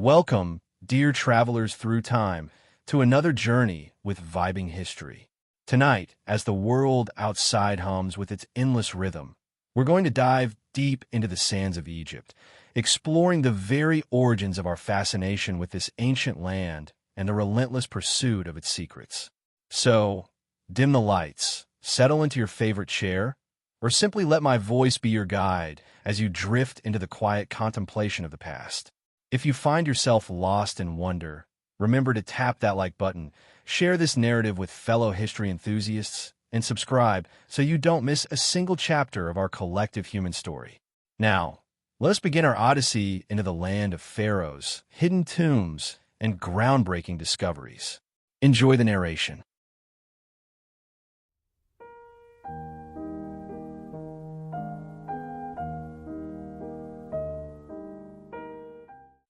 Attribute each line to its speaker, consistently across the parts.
Speaker 1: Welcome, dear travelers through time, to another journey with vibing history. Tonight, as the world outside hums with its endless rhythm, we're going to dive deep into the sands of Egypt, exploring the very origins of our fascination with this ancient land and the relentless pursuit of its secrets. So, dim the lights, settle into your favorite chair, or simply let my voice be your guide as you drift into the quiet contemplation of the past. If you find yourself lost in wonder, remember to tap that like button, share this narrative with fellow history enthusiasts, and subscribe so you don't miss a single chapter of our collective human story. Now, let us begin our odyssey into the land of pharaohs, hidden tombs, and groundbreaking discoveries. Enjoy the narration.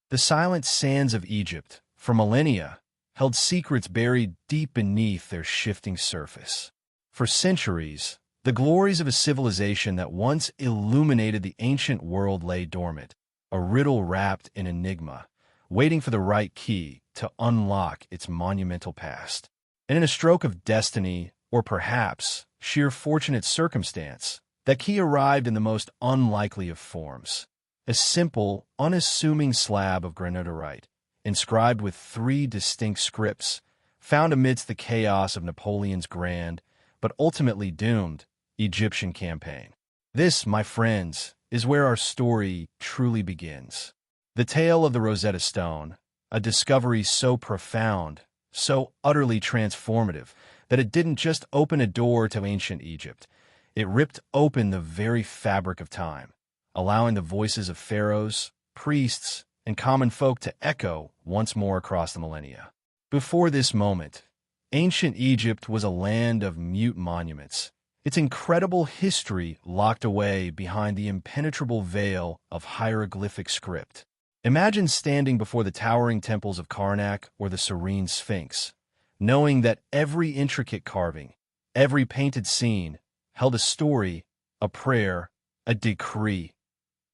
Speaker 1: The silent sands of Egypt, for millennia, held secrets buried deep beneath their shifting surface. For centuries, the glories of a civilization that once illuminated the ancient world lay dormant, a riddle wrapped in enigma, waiting for the right key to unlock its monumental past. And in a stroke of destiny, or perhaps sheer fortunate circumstance, that key arrived in the most unlikely of forms. A simple, unassuming slab of granodiorite, inscribed with 3 distinct scripts, found amidst the chaos of Napoleon's grand, but ultimately doomed, Egyptian campaign. This, my friends, is where our story truly begins. The tale of the Rosetta Stone, a discovery so profound, so utterly transformative, that it didn't just open a door to ancient Egypt, it ripped open the very fabric of time, allowing the voices of pharaohs, priests, and common folk to echo once more across the millennia. Before this moment, ancient Egypt was a land of mute monuments, its incredible history locked away behind the impenetrable veil of hieroglyphic script. Imagine standing before the towering temples of Karnak or the serene Sphinx, knowing that every intricate carving, every painted scene, held a story, a prayer, a decree,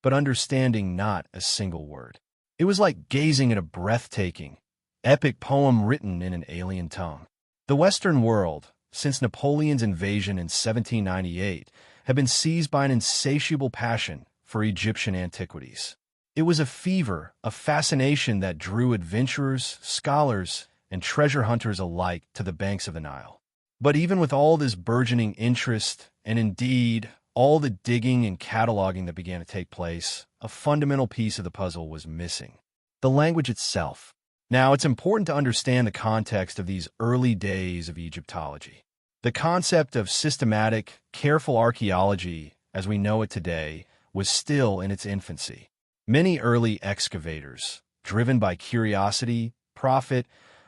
Speaker 1: but understanding not a single word. It was like gazing at a breathtaking, epic poem written in an alien tongue. The Western world, since Napoleon's invasion in 1798, had been seized by an insatiable passion for Egyptian antiquities. It was a fever, a fascination that drew adventurers, scholars, and treasure hunters alike to the banks of the Nile. But even with all this burgeoning interest, and indeed all the digging and cataloging that began to take place, a fundamental piece of the puzzle was missing: the language itself. Now, it's important to understand the context of these early days of Egyptology. The concept of systematic, careful archaeology, as we know it today, was still in its infancy. Many early excavators, driven by curiosity, profit,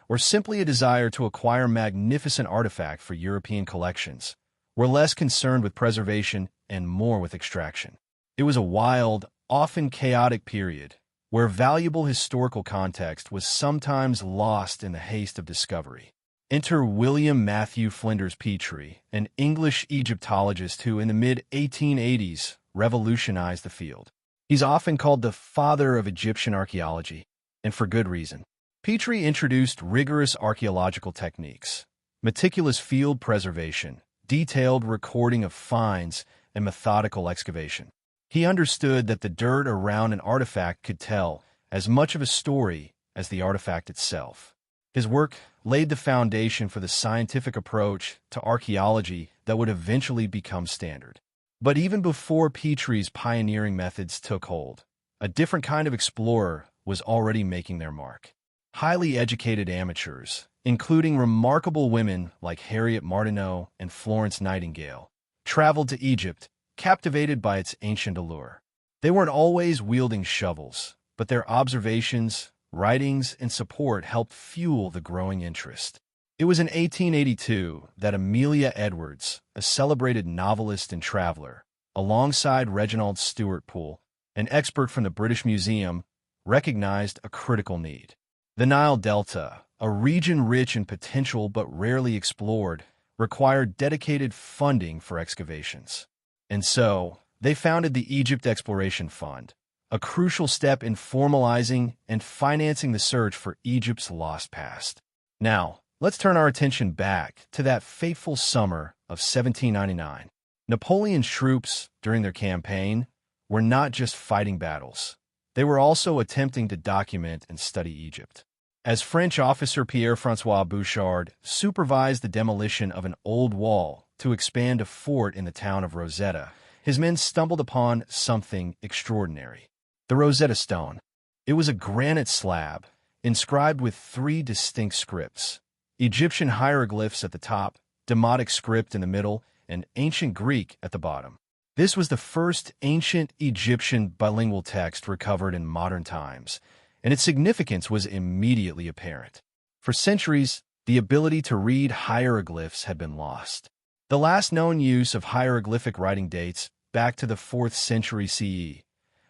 Speaker 1: or simply a desire to acquire magnificent artifacts for European collections, were less concerned with preservation and more with extraction. It was a wild, often chaotic period where valuable historical context was sometimes lost in the haste of discovery. Enter William Matthew Flinders Petrie, an English Egyptologist who, in the mid-1880s, revolutionized the field. He's often called the father of Egyptian archaeology, and for good reason. Petrie introduced rigorous archaeological techniques, meticulous field preservation, detailed recording of finds, and methodical excavation. He understood that the dirt around an artifact could tell as much of a story as the artifact itself. His work laid the foundation for the scientific approach to archaeology that would eventually become standard. But even before Petrie's pioneering methods took hold, a different kind of explorer was already making their mark. Highly educated amateurs, including remarkable women like Harriet Martineau and Florence Nightingale, traveled to Egypt, captivated by its ancient allure. They weren't always wielding shovels, but their observations, writings, and support helped fuel the growing interest. It was in 1882 that Amelia Edwards, a celebrated novelist and traveler, alongside Reginald Stuart Poole, an expert from the British Museum, recognized a critical need. The Nile Delta, a region rich in potential but rarely explored, required dedicated funding for excavations. And so, they founded the Egypt Exploration Fund, a crucial step in formalizing and financing the search for Egypt's lost past. Now, let's turn our attention back to that fateful summer of 1799. Napoleon's troops, during their campaign, were not just fighting battles. They were also attempting to document and study Egypt. As French officer Pierre-François Bouchard supervised the demolition of an old wall to expand a fort in the town of Rosetta, his men stumbled upon something extraordinary. The Rosetta Stone. It was a granite slab, inscribed with 3 distinct scripts: Egyptian hieroglyphs at the top, Demotic script in the middle, and Ancient Greek at the bottom. This was the first ancient Egyptian bilingual text recovered in modern times, and its significance was immediately apparent. For centuries, the ability to read hieroglyphs had been lost. The last known use of hieroglyphic writing dates back to the 4th century CE,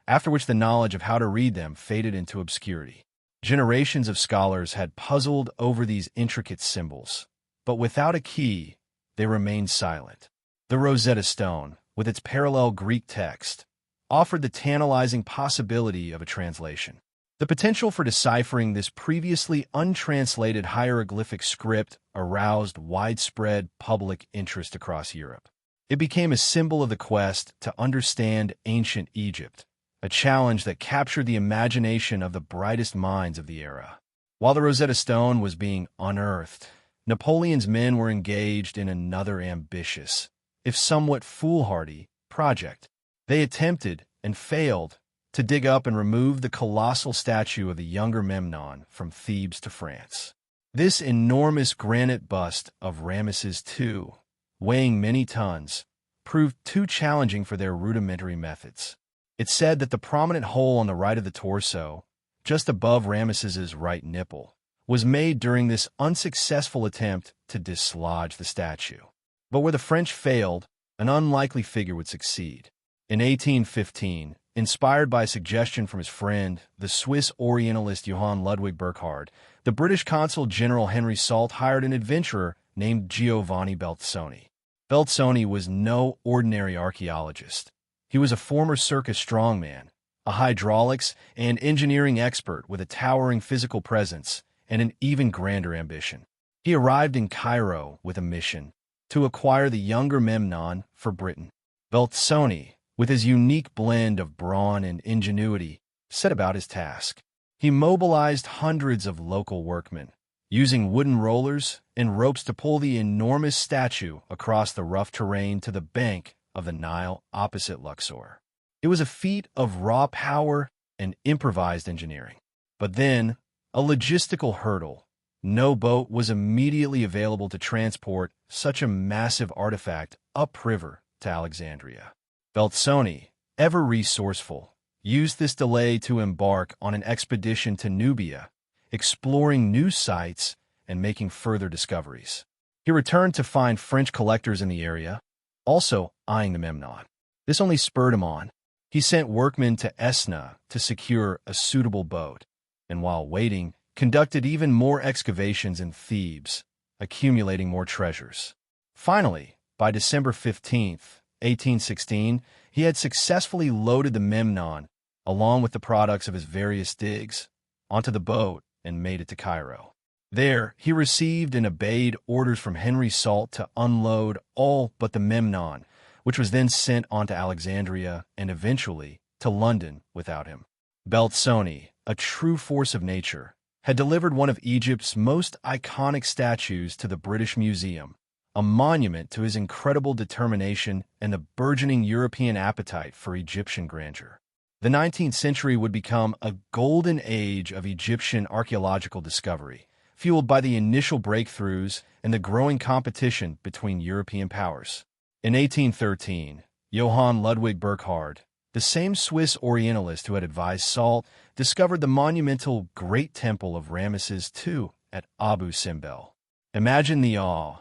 Speaker 1: after which the knowledge of how to read them faded into obscurity. Generations of scholars had puzzled over these intricate symbols, but without a key, they remained silent. The Rosetta Stone, with its parallel Greek text, offered the tantalizing possibility of a translation. The potential for deciphering this previously untranslated hieroglyphic script aroused widespread public interest across Europe. It became a symbol of the quest to understand ancient Egypt, a challenge that captured the imagination of the brightest minds of the era. While the Rosetta Stone was being unearthed, Napoleon's men were engaged in another ambitious, if somewhat foolhardy, project. They attempted, and failed, to dig up and remove the colossal statue of the younger Memnon from Thebes to France. This enormous granite bust of Ramesses II, weighing many tons, proved too challenging for their rudimentary methods. It's said that the prominent hole on the right of the torso, just above Ramesses's right nipple, was made during this unsuccessful attempt to dislodge the statue. But where the French failed, an unlikely figure would succeed. In 1815, inspired by a suggestion from his friend, the Swiss Orientalist Johann Ludwig Burckhardt, the British consul General Henry Salt hired an adventurer named Giovanni Belzoni. Belzoni was no ordinary archaeologist. He was a former circus strongman, a hydraulics and engineering expert with a towering physical presence and an even grander ambition. He arrived in Cairo with a mission to acquire the younger Memnon for Britain. Belzoni, with his unique blend of brawn and ingenuity, set about his task. He mobilized hundreds of local workmen, using wooden rollers and ropes to pull the enormous statue across the rough terrain to the bank of the Nile opposite Luxor. It was a feat of raw power and improvised engineering. But then, a logistical hurdle. No boat was immediately available to transport such a massive artifact upriver to Alexandria. Belzoni, ever resourceful, used this delay to embark on an expedition to Nubia, exploring new sites and making further discoveries. He returned to find French collectors in the area, also eyeing the Memnon. This only spurred him on. He sent workmen to Esna to secure a suitable boat, and while waiting, conducted even more excavations in Thebes, accumulating more treasures. Finally, by December 15th, 1816, he had successfully loaded the Memnon, along with the products of his various digs, onto the boat and made it to Cairo. There, he received and obeyed orders from Henry Salt to unload all but the Memnon, which was then sent on to Alexandria and eventually to London without him. Belzoni, a true force of nature, had delivered one of Egypt's most iconic statues to the British Museum, a monument to his incredible determination and the burgeoning European appetite for Egyptian grandeur. The 19th century would become a golden age of Egyptian archaeological discovery, fueled by the initial breakthroughs and the growing competition between European powers. In 1813, Johann Ludwig Burckhardt, the same Swiss Orientalist who had advised Salt, discovered the monumental Great Temple of Ramesses II at Abu Simbel. Imagine the awe.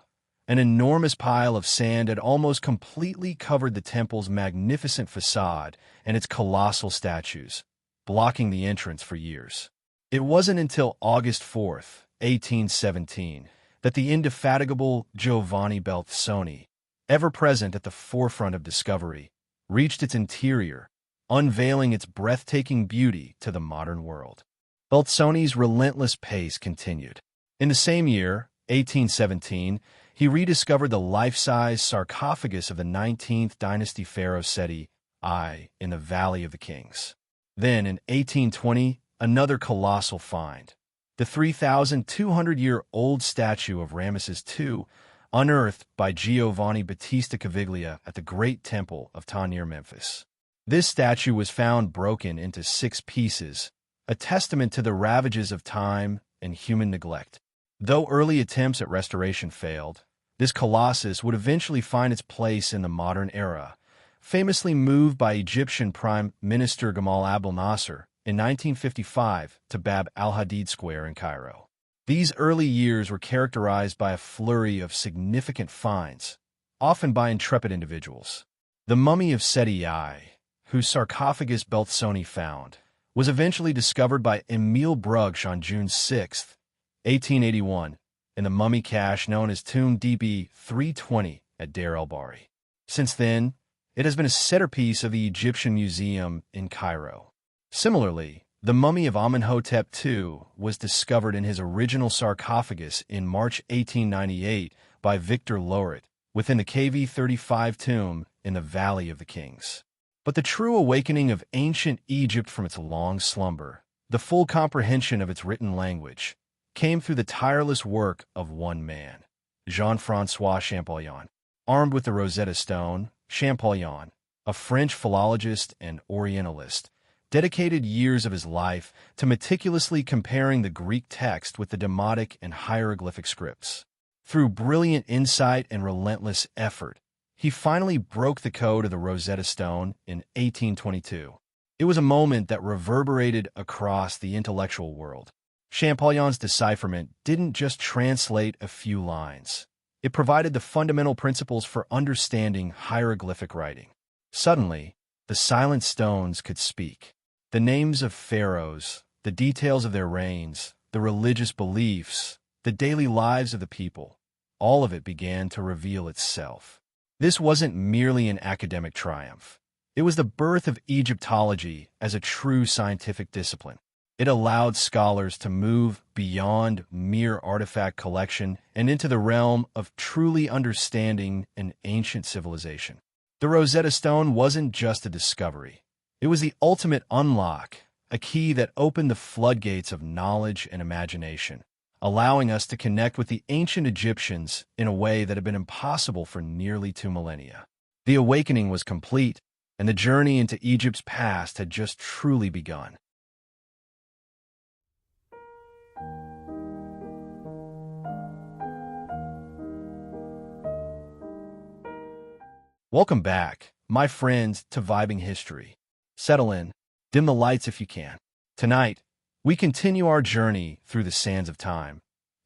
Speaker 1: An enormous pile of sand had almost completely covered the temple's magnificent facade and its colossal statues, blocking the entrance for years. It wasn't until August 4th, 1817, that the indefatigable Giovanni Belzoni, ever present at the forefront of discovery, reached its interior unveiling its breathtaking beauty to the modern world. Belzoni's relentless pace continued. In the same year, 1817, he rediscovered the life-size sarcophagus of the 19th dynasty Pharaoh Seti I in the Valley of the Kings. Then, in 1820, another colossal find, the 3,200-year-old statue of Ramesses II, unearthed by Giovanni Battista Caviglia at the Great Temple of Ptah near Memphis. This statue was found broken into 6 pieces, a testament to the ravages of time and human neglect. Though early attempts at restoration failed, this colossus would eventually find its place in the modern era, famously moved by Egyptian Prime Minister Gamal Abdel Nasser in 1955 to Bab al-Hadid Square in Cairo. These early years were characterized by a flurry of significant finds, often by intrepid individuals. The mummy of Seti I, whose sarcophagus Belzoni found, was eventually discovered by Emile Brugsch on June 6, 1881, in the mummy cache known as Tomb DB 320 at Deir el-Bahri. Since then, it has been a centerpiece of the Egyptian Museum in Cairo. Similarly, the mummy of Amenhotep II was discovered in his original sarcophagus in March 1898 by Victor Loret within the KV-35 tomb in the Valley of the Kings. But the true awakening of ancient Egypt from its long slumber, the full comprehension of its written language, came through the tireless work of one man, Jean-François Champollion. Armed with the Rosetta Stone, Champollion, a French philologist and Orientalist, dedicated years of his life to meticulously comparing the Greek text with the Demotic and hieroglyphic scripts. Through brilliant insight and relentless effort, he finally broke the code of the Rosetta Stone in 1822. It was a moment that reverberated across the intellectual world. Champollion's decipherment didn't just translate a few lines. It provided the fundamental principles for understanding hieroglyphic writing. Suddenly, the silent stones could speak. The names of pharaohs, the details of their reigns, the religious beliefs, the daily lives of the people, all of it began to reveal itself. This wasn't merely an academic triumph. It was the birth of Egyptology as a true scientific discipline. It allowed scholars to move beyond mere artifact collection and into the realm of truly understanding an ancient civilization. The Rosetta Stone wasn't just a discovery. It was the ultimate unlock, a key that opened the floodgates of knowledge and imagination, allowing us to connect with the ancient Egyptians in a way that had been impossible for nearly 2 millennia. The awakening was complete, and the journey into Egypt's past had just truly begun. Welcome back, my friends, to Vibing History. Settle in, dim the lights if you can. Tonight, we continue our journey through the sands of time,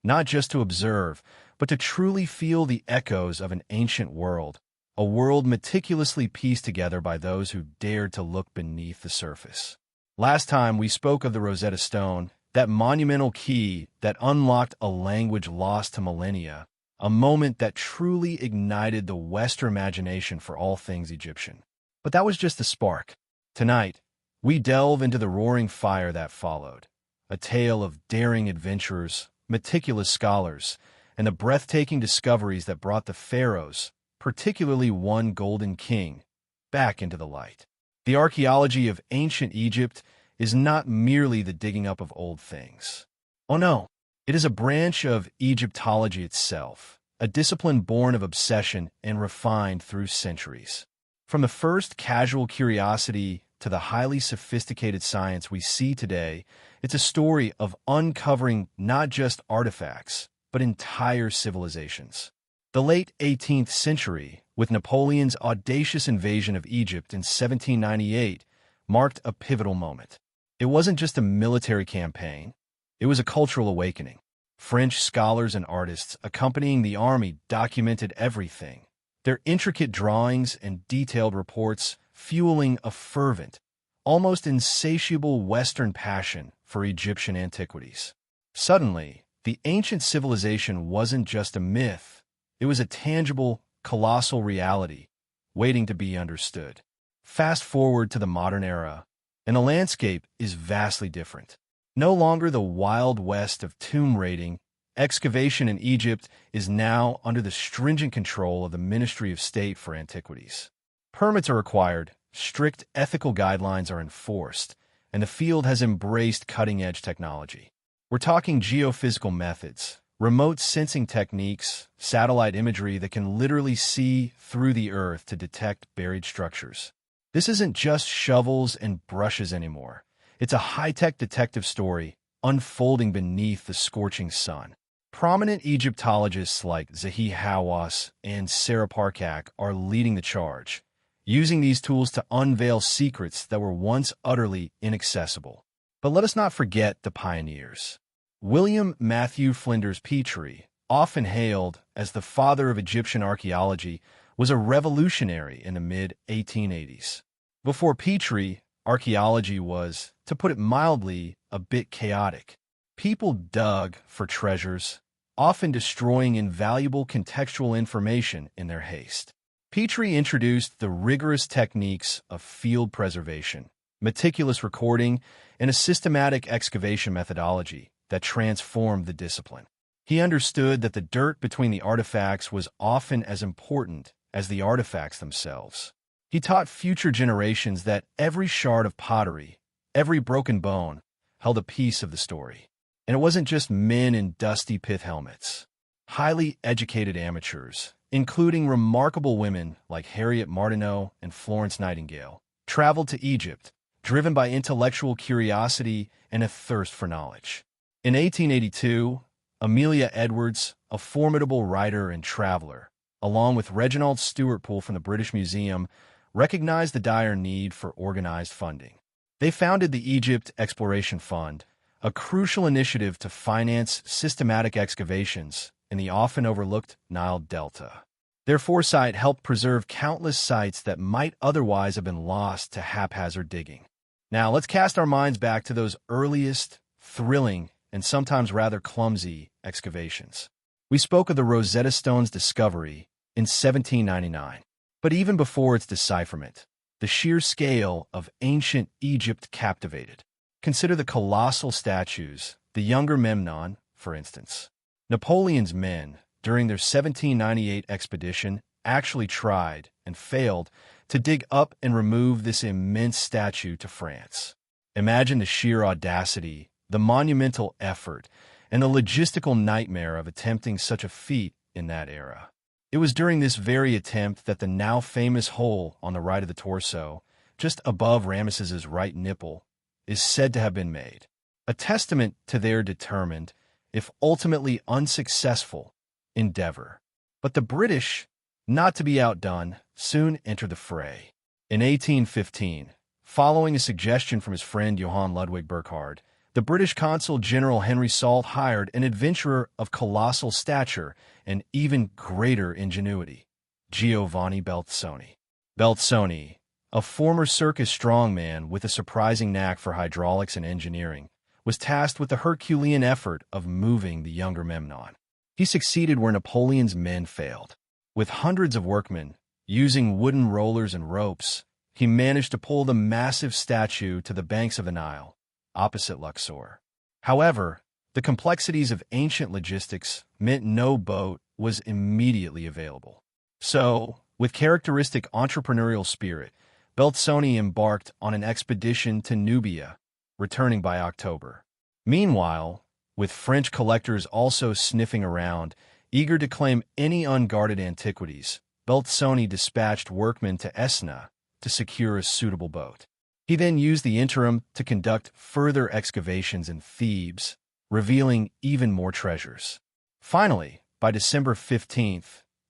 Speaker 1: not just to observe, but to truly feel the echoes of an ancient world, a world meticulously pieced together by those who dared to look beneath the surface. Last time we spoke of the Rosetta Stone, that monumental key that unlocked a language lost to millennia, a moment that truly ignited the Western imagination for all things Egyptian. But that was just the spark. Tonight, we delve into the roaring fire that followed, a tale of daring adventurers, meticulous scholars, and the breathtaking discoveries that brought the pharaohs, particularly one golden king, back into the light. The archaeology of ancient Egypt is not merely the digging up of old things. Oh no, it is a branch of Egyptology itself, a discipline born of obsession and refined through centuries. From the first casual curiosity to the highly sophisticated science we see today, it's a story of uncovering not just artifacts, but entire civilizations. The late 18th century, with Napoleon's audacious invasion of Egypt in 1798, marked a pivotal moment. It wasn't just a military campaign, it was a cultural awakening. French scholars and artists accompanying the army documented everything, their intricate drawings and detailed reports fueling a fervent, almost insatiable Western passion for Egyptian antiquities. Suddenly, the ancient civilization wasn't just a myth, it was a tangible, colossal reality, waiting to be understood. Fast forward to the modern era, and the landscape is vastly different. No longer the wild west of tomb raiding, excavation in Egypt is now under the stringent control of the Ministry of State for Antiquities. Permits are required, strict ethical guidelines are enforced, and the field has embraced cutting-edge technology. We're talking geophysical methods, remote sensing techniques, satellite imagery that can literally see through the earth to detect buried structures. This isn't just shovels and brushes anymore. It's a high-tech detective story unfolding beneath the scorching sun. Prominent Egyptologists like Zahi Hawass and Sarah Parcak are leading the charge, using these tools to unveil secrets that were once utterly inaccessible. But let us not forget the pioneers. William Matthew Flinders Petrie, often hailed as the father of Egyptian archaeology, was a revolutionary in the mid-1880s. Before Petrie, archaeology was, to put it mildly, a bit chaotic. People dug for treasures, often destroying invaluable contextual information in their haste. Petrie introduced the rigorous techniques of field preservation, meticulous recording, and a systematic excavation methodology that transformed the discipline. He understood that the dirt between the artifacts was often as important as the artifacts themselves. He taught future generations that every shard of pottery, every broken bone, held a piece of the story. And it wasn't just men in dusty pith helmets. Highly educated amateurs, including remarkable women like Harriet Martineau and Florence Nightingale, traveled to Egypt, driven by intellectual curiosity and a thirst for knowledge. In 1882, Amelia Edwards, a formidable writer and traveler, along with Reginald Stewart Poole from the British Museum, recognized the dire need for organized funding. They founded the Egypt Exploration Fund, a crucial initiative to finance systematic excavations in the often overlooked Nile Delta. Their foresight helped preserve countless sites that might otherwise have been lost to haphazard digging. Now, let's cast our minds back to those earliest, thrilling, and sometimes rather clumsy excavations. We spoke of the Rosetta Stone's discovery in 1799. But even before its decipherment, the sheer scale of ancient Egypt captivated. Consider the colossal statues, the younger Memnon, for instance. Napoleon's men, during their 1798 expedition, actually tried and failed to dig up and remove this immense statue to France. Imagine the sheer audacity, the monumental effort, and the logistical nightmare of attempting such a feat in that era. It was during this very attempt that the now famous hole on the right of the torso, just above Rameses's right nipple, is said to have been made, a testament to their determined, if ultimately unsuccessful, endeavor. But the British, not to be outdone, soon entered the fray. In 1815, following a suggestion from his friend Johann Ludwig Burckhardt, the British consul General Henry Salt hired an adventurer of colossal stature and even greater ingenuity, Giovanni Belzoni. Belzoni, a former circus strongman with a surprising knack for hydraulics and engineering, was tasked with the Herculean effort of moving the younger Memnon. He succeeded where Napoleon's men failed. With hundreds of workmen, using wooden rollers and ropes, he managed to pull the massive statue to the banks of the Nile, opposite Luxor. However, the complexities of ancient logistics meant no boat was immediately available. So, with characteristic entrepreneurial spirit, Belzoni embarked on an expedition to Nubia, returning by October. Meanwhile, with French collectors also sniffing around, eager to claim any unguarded antiquities, Belzoni dispatched workmen to Esna to secure a suitable boat. He then used the interim to conduct further excavations in Thebes, revealing even more treasures. Finally, by December 15,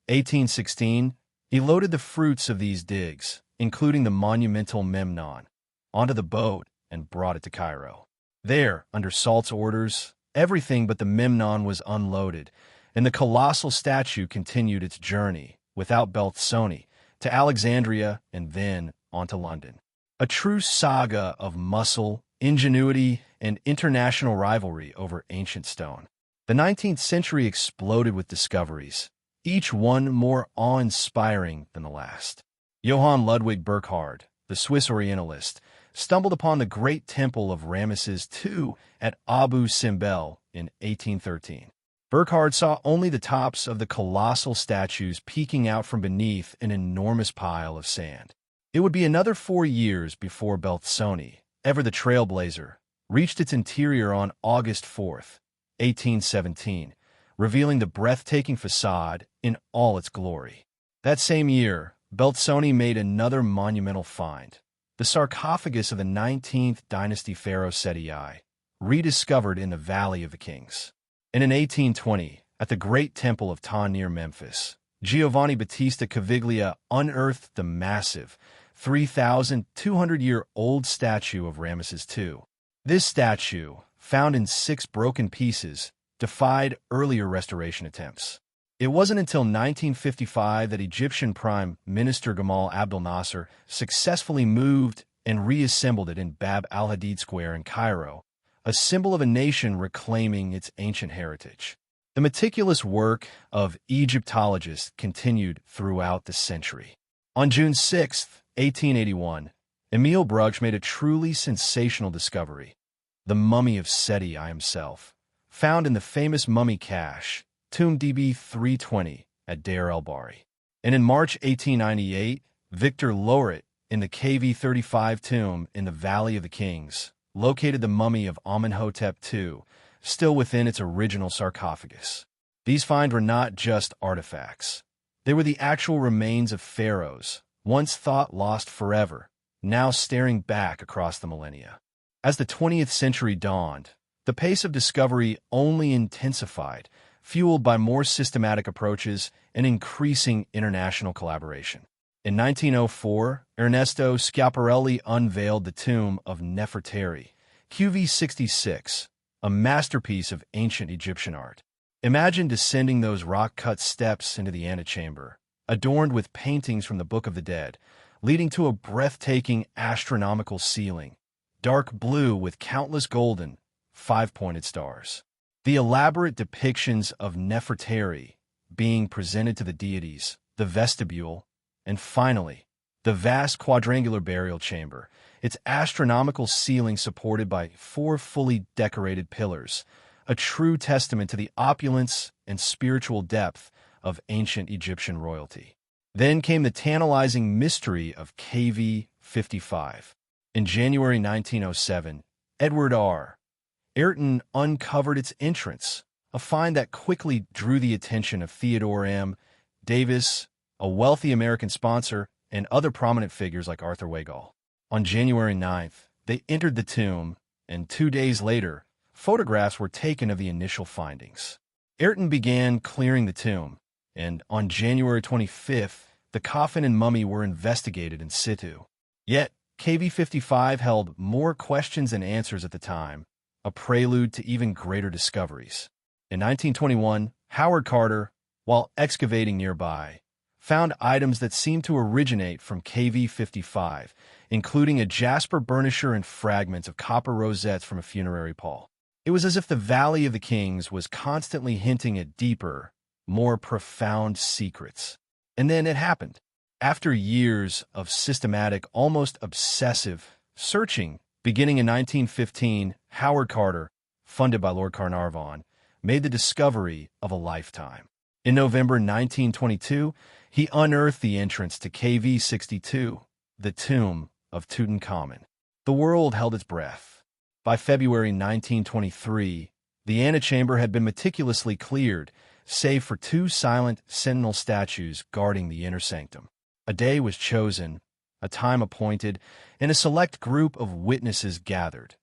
Speaker 1: 1816, he loaded the fruits of these digs, including the monumental Memnon, onto the boat and brought it to Cairo. There, under Salt's orders, everything but the Memnon was unloaded, and the colossal statue continued its journey, without Belzoni, to Alexandria and then on to London. A true saga of muscle, ingenuity, and international rivalry over ancient stone. The 19th century exploded with discoveries, each one more awe-inspiring than the last. Johann Ludwig Burckhardt, the Swiss Orientalist, stumbled upon the great temple of Ramesses II at Abu Simbel in 1813. Burckhardt saw only the tops of the colossal statues peeking out from beneath an enormous pile of sand. It would be another 4 years before Belzoni, ever the trailblazer, reached its interior on August 4, 1817, revealing the breathtaking facade in all its glory. That same year, Belzoni made another monumental find, the sarcophagus of the 19th dynasty Pharaoh Seti I, rediscovered in the Valley of the Kings. And in 1820, at the Great Temple of Ptah near Memphis, Giovanni Battista Caviglia unearthed the massive, 3,200-year-old statue of Ramesses II. This statue, found in 6 broken pieces, defied earlier restoration attempts. It wasn't until 1955 that Egyptian Prime Minister Gamal Abdel Nasser successfully moved and reassembled it in Bab al-Hadid Square in Cairo, a symbol of a nation reclaiming its ancient heritage. The meticulous work of Egyptologists continued throughout the century. On June 6, 1881, Emil Brugsch made a truly sensational discovery: the mummy of Seti I himself, found in the famous mummy cache, Tomb DB 320 at Deir el-Bahri. And in March 1898, Victor Loret, in the KV-35 tomb in the Valley of the Kings, located the mummy of Amenhotep II, still within its original sarcophagus. These finds were not just artifacts. They were the actual remains of pharaohs, once thought lost forever, now staring back across the millennia. As the 20th century dawned, the pace of discovery only intensified, fueled by more systematic approaches and increasing international collaboration. In 1904, Ernesto Schiaparelli unveiled the tomb of Nefertari, QV66, a masterpiece of ancient Egyptian art. Imagine descending those rock-cut steps into the antechamber, adorned with paintings from the Book of the Dead, leading to a breathtaking astronomical ceiling, dark blue with countless golden, 5-pointed stars. The elaborate depictions of Nefertari being presented to the deities, the vestibule, and finally, the vast quadrangular burial chamber, its astronomical ceiling supported by 4 fully decorated pillars, a true testament to the opulence and spiritual depth of ancient Egyptian royalty. Then came the tantalizing mystery of KV-55. In January 1907, Edward R. Ayrton uncovered its entrance, a find that quickly drew the attention of Theodore M. Davis, a wealthy American sponsor, and other prominent figures like Arthur Weigall. On January 9th, they entered the tomb, and 2 days later, photographs were taken of the initial findings. Ayrton began clearing the tomb, and on January 25th, the coffin and mummy were investigated in situ. Yet, KV-55 held more questions than answers at the time, a prelude to even greater discoveries. In 1921, Howard Carter, while excavating nearby, found items that seemed to originate from KV-55, including a jasper burnisher and fragments of copper rosettes from a funerary pall. It was as if the Valley of the Kings was constantly hinting at deeper, more profound secrets. And then it happened. After years of systematic, almost obsessive searching, beginning in 1915, Howard Carter, funded by Lord Carnarvon, made the discovery of a lifetime. In November 1922, he unearthed the entrance to KV-62, the tomb of Tutankhamun. The world held its breath. By February 1923, the antechamber had been meticulously cleared, save for 2 silent sentinel statues guarding the inner sanctum. A day was chosen, a time appointed, and a select group of witnesses gathered: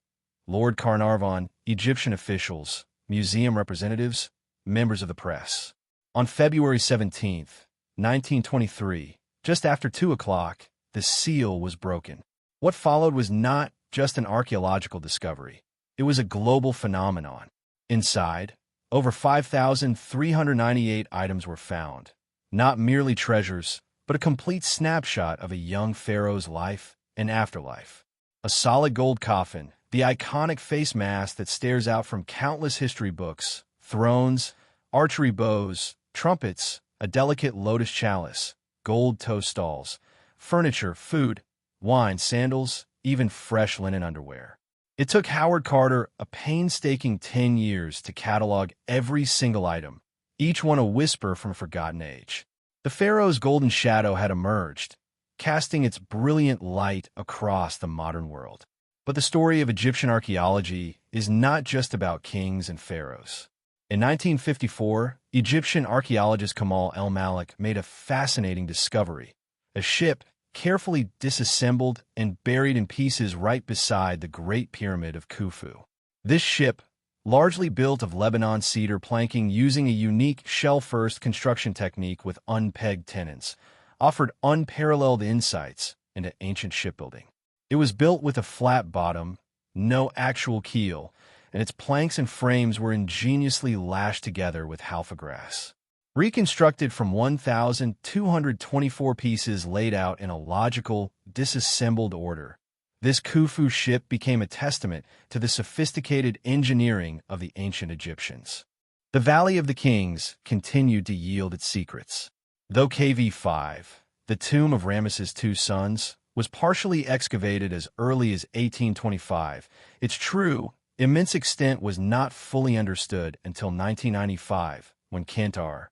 Speaker 1: Lord Carnarvon, Egyptian officials, museum representatives, members of the press. On February 17, 1923, just after 2 o'clock, the seal was broken. What followed was not just an archaeological discovery. It was a global phenomenon. Inside, over 5,398 items were found. Not merely treasures, but a complete snapshot of a young pharaoh's life and afterlife. A solid gold coffin, the iconic face mask that stares out from countless history books, thrones, archery bows, trumpets, a delicate lotus chalice, gold toe stalls, furniture, food, wine, sandals, even fresh linen underwear. It took Howard Carter a painstaking 10 years to catalog every single item, each one a whisper from a forgotten age. The Pharaoh's golden shadow had emerged, casting its brilliant light across the modern world. But the story of Egyptian archaeology is not just about kings and pharaohs. In 1954, Egyptian archaeologist Kamal El-Malik made a fascinating discovery: a ship carefully disassembled and buried in pieces right beside the Great Pyramid of Khufu. This ship, largely built of Lebanon cedar planking using a unique shell-first construction technique with unpegged tenons, offered unparalleled insights into ancient shipbuilding. It was built with a flat bottom, no actual keel, and its planks and frames were ingeniously lashed together with halfa grass. Reconstructed from 1,224 pieces laid out in a logical, disassembled order, this Khufu ship became a testament to the sophisticated engineering of the ancient Egyptians. The Valley of the Kings continued to yield its secrets. Though KV-5, the tomb of Ramesses' two sons, was partially excavated as early as 1825, its true, immense extent was not fully understood until 1995, when Kentar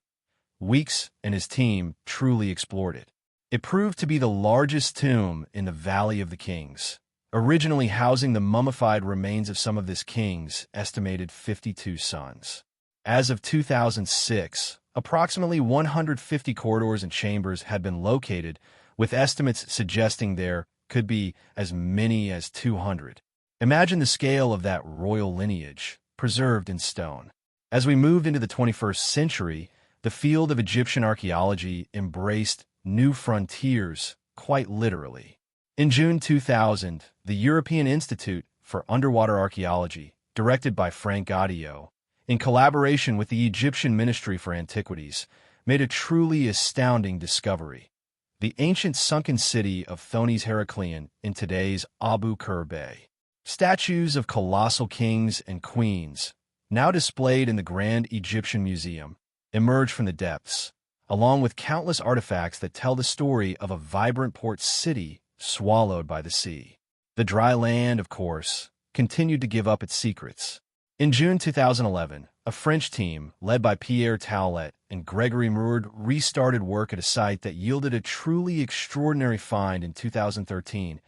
Speaker 1: Weeks and his team truly explored it. It proved to be the largest tomb in the Valley of the Kings, originally housing the mummified remains of some of this king's estimated 52 sons. As of 2006, approximately 150 corridors and chambers had been located, with estimates suggesting there could be as many as 200. Imagine the scale of that royal lineage, preserved in stone. As we moved into the 21st century, the field of Egyptian archaeology embraced new frontiers, quite literally. In June 2000, the European Institute for Underwater Archaeology, directed by Frank Gaudio, in collaboration with the Egyptian Ministry for Antiquities, made a truly astounding discovery: the ancient sunken city of Thonis Heraclean in today's Abu Qir Bay. Statues of colossal kings and queens, now displayed in the Grand Egyptian Museum, emerge from the depths, along with countless artifacts that tell the story of a vibrant port city swallowed by the sea. The dry land, of course, continued to give up its secrets. In June 2011, a French team, led by Pierre Taulet and Gregory Mourad, restarted work at a site that yielded a truly extraordinary find in 2013,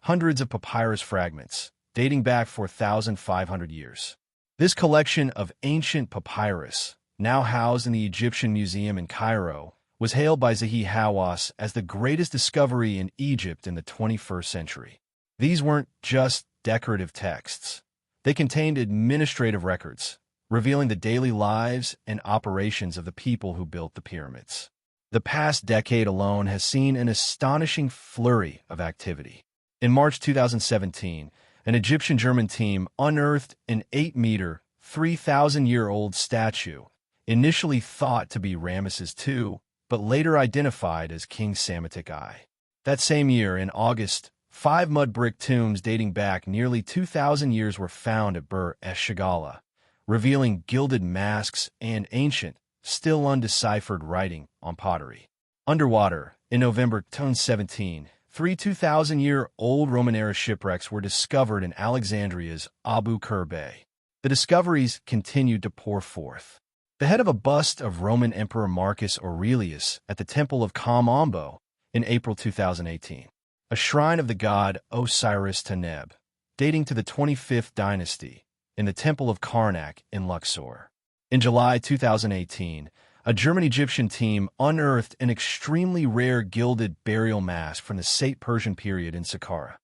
Speaker 1: hundreds of papyrus fragments, dating back 4,500 years. This collection of ancient papyrus, now housed in the Egyptian Museum in Cairo, was hailed by Zahi Hawass as the greatest discovery in Egypt in the 21st century. These weren't just decorative texts. They contained administrative records, revealing the daily lives and operations of the people who built the pyramids. The past decade alone has seen an astonishing flurry of activity. In March 2017, an Egyptian-German team unearthed an 8-meter, 3,000-year-old statue, initially thought to be Ramesses II, but later identified as King Psammetic I. That same year, in August, 5 mud brick tombs dating back nearly 2,000 years were found at Bir esh-Shagala, revealing gilded masks and ancient, still undeciphered writing on pottery. Underwater, in November 2017, 3 2,000-year-old Roman-era shipwrecks were discovered in Alexandria's Abu Qir Bay. The discoveries continued to pour forth. The head of a bust of Roman Emperor Marcus Aurelius at the Temple of Kam-Ombo in April 2018, a shrine of the god Osiris Taneb, dating to the 25th dynasty, in the Temple of Karnak in Luxor. In July 2018, a German-Egyptian team unearthed an extremely rare gilded burial mask from the Sate Persian period in Saqqara,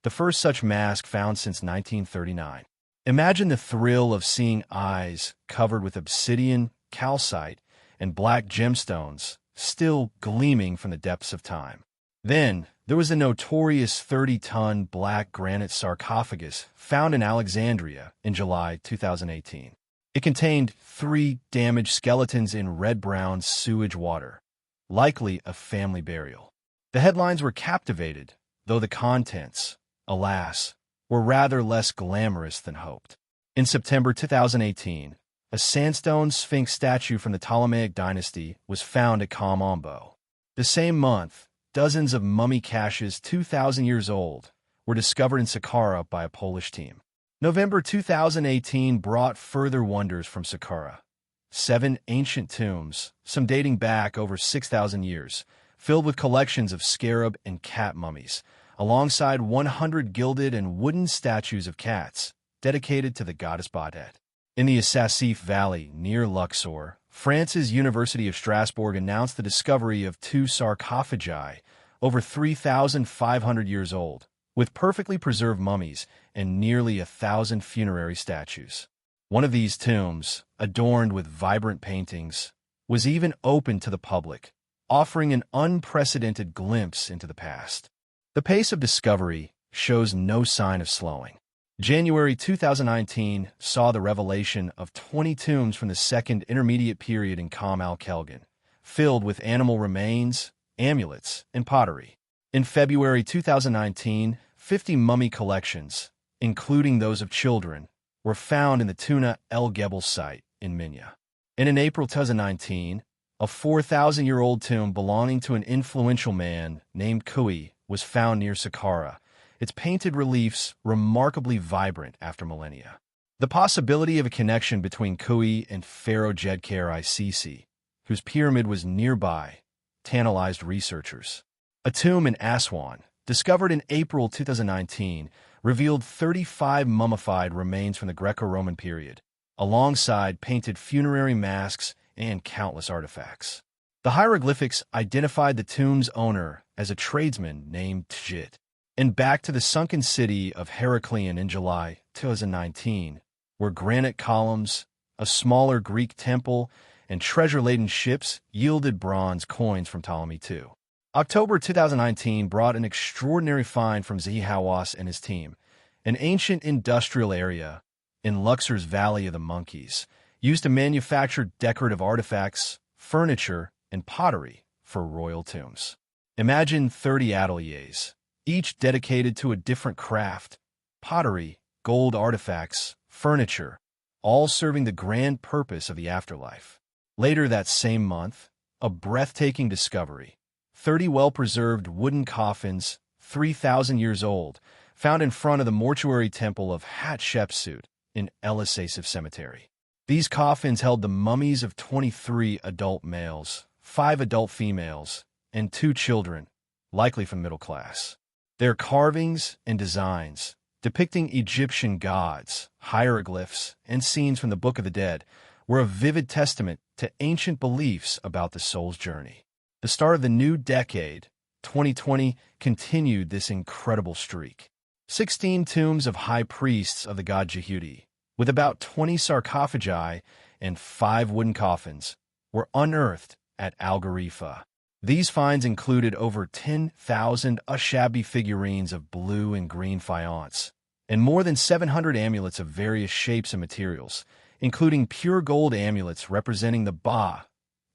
Speaker 1: the first such mask found since 1939. Imagine the thrill of seeing eyes covered with obsidian, calcite, and black gemstones still gleaming from the depths of time. Then, there was the notorious 30-ton black granite sarcophagus found in Alexandria in July 2018. It contained 3 damaged skeletons in red-brown sewage water, likely a family burial. The headlines were captivated, though the contents, alas, were rather less glamorous than hoped. In September 2018, a sandstone Sphinx statue from the Ptolemaic dynasty was found at Kam-Ombo. The same month, dozens of mummy caches 2,000 years old were discovered in Saqqara by a Polish team. November 2018 brought further wonders from Saqqara. 7 ancient tombs, some dating back over 6,000 years, filled with collections of scarab and cat mummies, alongside 100 gilded and wooden statues of cats dedicated to the goddess Badet. In the Assasif Valley near Luxor, France's University of Strasbourg announced the discovery of 2 sarcophagi over 3,500 years old, with perfectly preserved mummies and nearly 1,000 funerary statues. One of these tombs, adorned with vibrant paintings, was even open to the public, offering an unprecedented glimpse into the past. The pace of discovery shows no sign of slowing. January 2019 saw the revelation of 20 tombs from the Second Intermediate Period in Qam al-Kelgan, filled with animal remains, amulets, and pottery. In February 2019, 50 mummy collections, including those of children, were found in the Tuna el-Gebel site in Minya. And in April 2019, a 4,000-year-old tomb belonging to an influential man named Kui was found near Saqqara, its painted reliefs remarkably vibrant after millennia. The possibility of a connection between Kui and Pharaoh Djedkare, whose pyramid was nearby, tantalized researchers. A tomb in Aswan, discovered in April 2019, revealed 35 mummified remains from the Greco-Roman period, alongside painted funerary masks and countless artifacts. The hieroglyphics identified the tomb's owner as a tradesman named Tjit. And back to the sunken city of Heraklion in July 2019, where granite columns, a smaller Greek temple, and treasure-laden ships yielded bronze coins from Ptolemy II. October 2019 brought an extraordinary find from Zahi Hawass and his team, an ancient industrial area in Luxor's Valley of the Monkeys, used to manufacture decorative artifacts, furniture, and pottery for royal tombs. Imagine 30 ateliers, each dedicated to a different craft, pottery, gold artifacts, furniture, all serving the grand purpose of the afterlife. Later that same month, a breathtaking discovery: 30 well-preserved wooden coffins, 3,000 years old, found in front of the mortuary temple of Hatshepsut in El Asasif Cemetery. These coffins held the mummies of 23 adult males, 5 adult females, and 2 children, likely from middle class. Their carvings and designs, depicting Egyptian gods, hieroglyphs, and scenes from the Book of the Dead, were a vivid testament to ancient beliefs about the soul's journey. The start of the new decade, 2020, continued this incredible streak. 16 tombs of high priests of the god Jehudi, with about 20 sarcophagi and 5 wooden coffins, were unearthed at Al-Gharifa. These finds included over 10,000 Ushabti figurines of blue and green faience, and more than 700 amulets of various shapes and materials, including pure gold amulets representing the Ba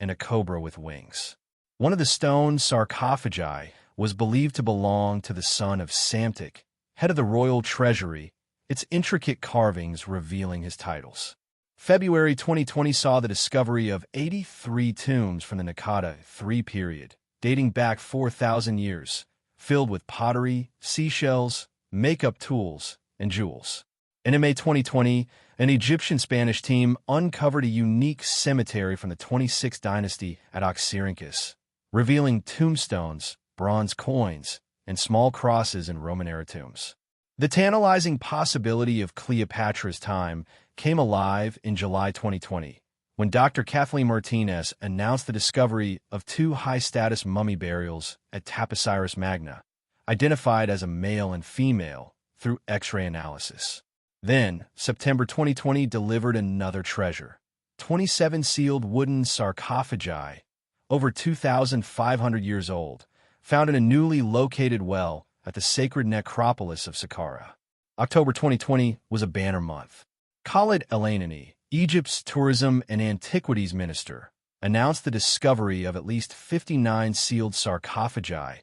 Speaker 1: and a cobra with wings. One of the stone sarcophagi was believed to belong to the son of Psamtik, head of the royal treasury, its intricate carvings revealing his titles. February 2020 saw the discovery of 83 tombs from the Naqada III period, dating back 4,000 years, filled with pottery, seashells, makeup tools, and jewels. And in May 2020, an Egyptian-Spanish team uncovered a unique cemetery from the 26th dynasty at Oxyrhynchus, revealing tombstones, bronze coins, and small crosses in Roman-era tombs. The tantalizing possibility of Cleopatra's time came alive in July 2020, when Dr. Kathleen Martinez announced the discovery of 2 high-status mummy burials at Taposiris Magna, identified as a male and female through X-ray analysis. Then, September 2020 delivered another treasure: 27 sealed wooden sarcophagi, over 2,500 years old, found in a newly located well at the sacred necropolis of Saqqara. October 2020 was a banner month. Khalid El-Ainani, Egypt's tourism and antiquities minister, announced the discovery of at least 59 sealed sarcophagi,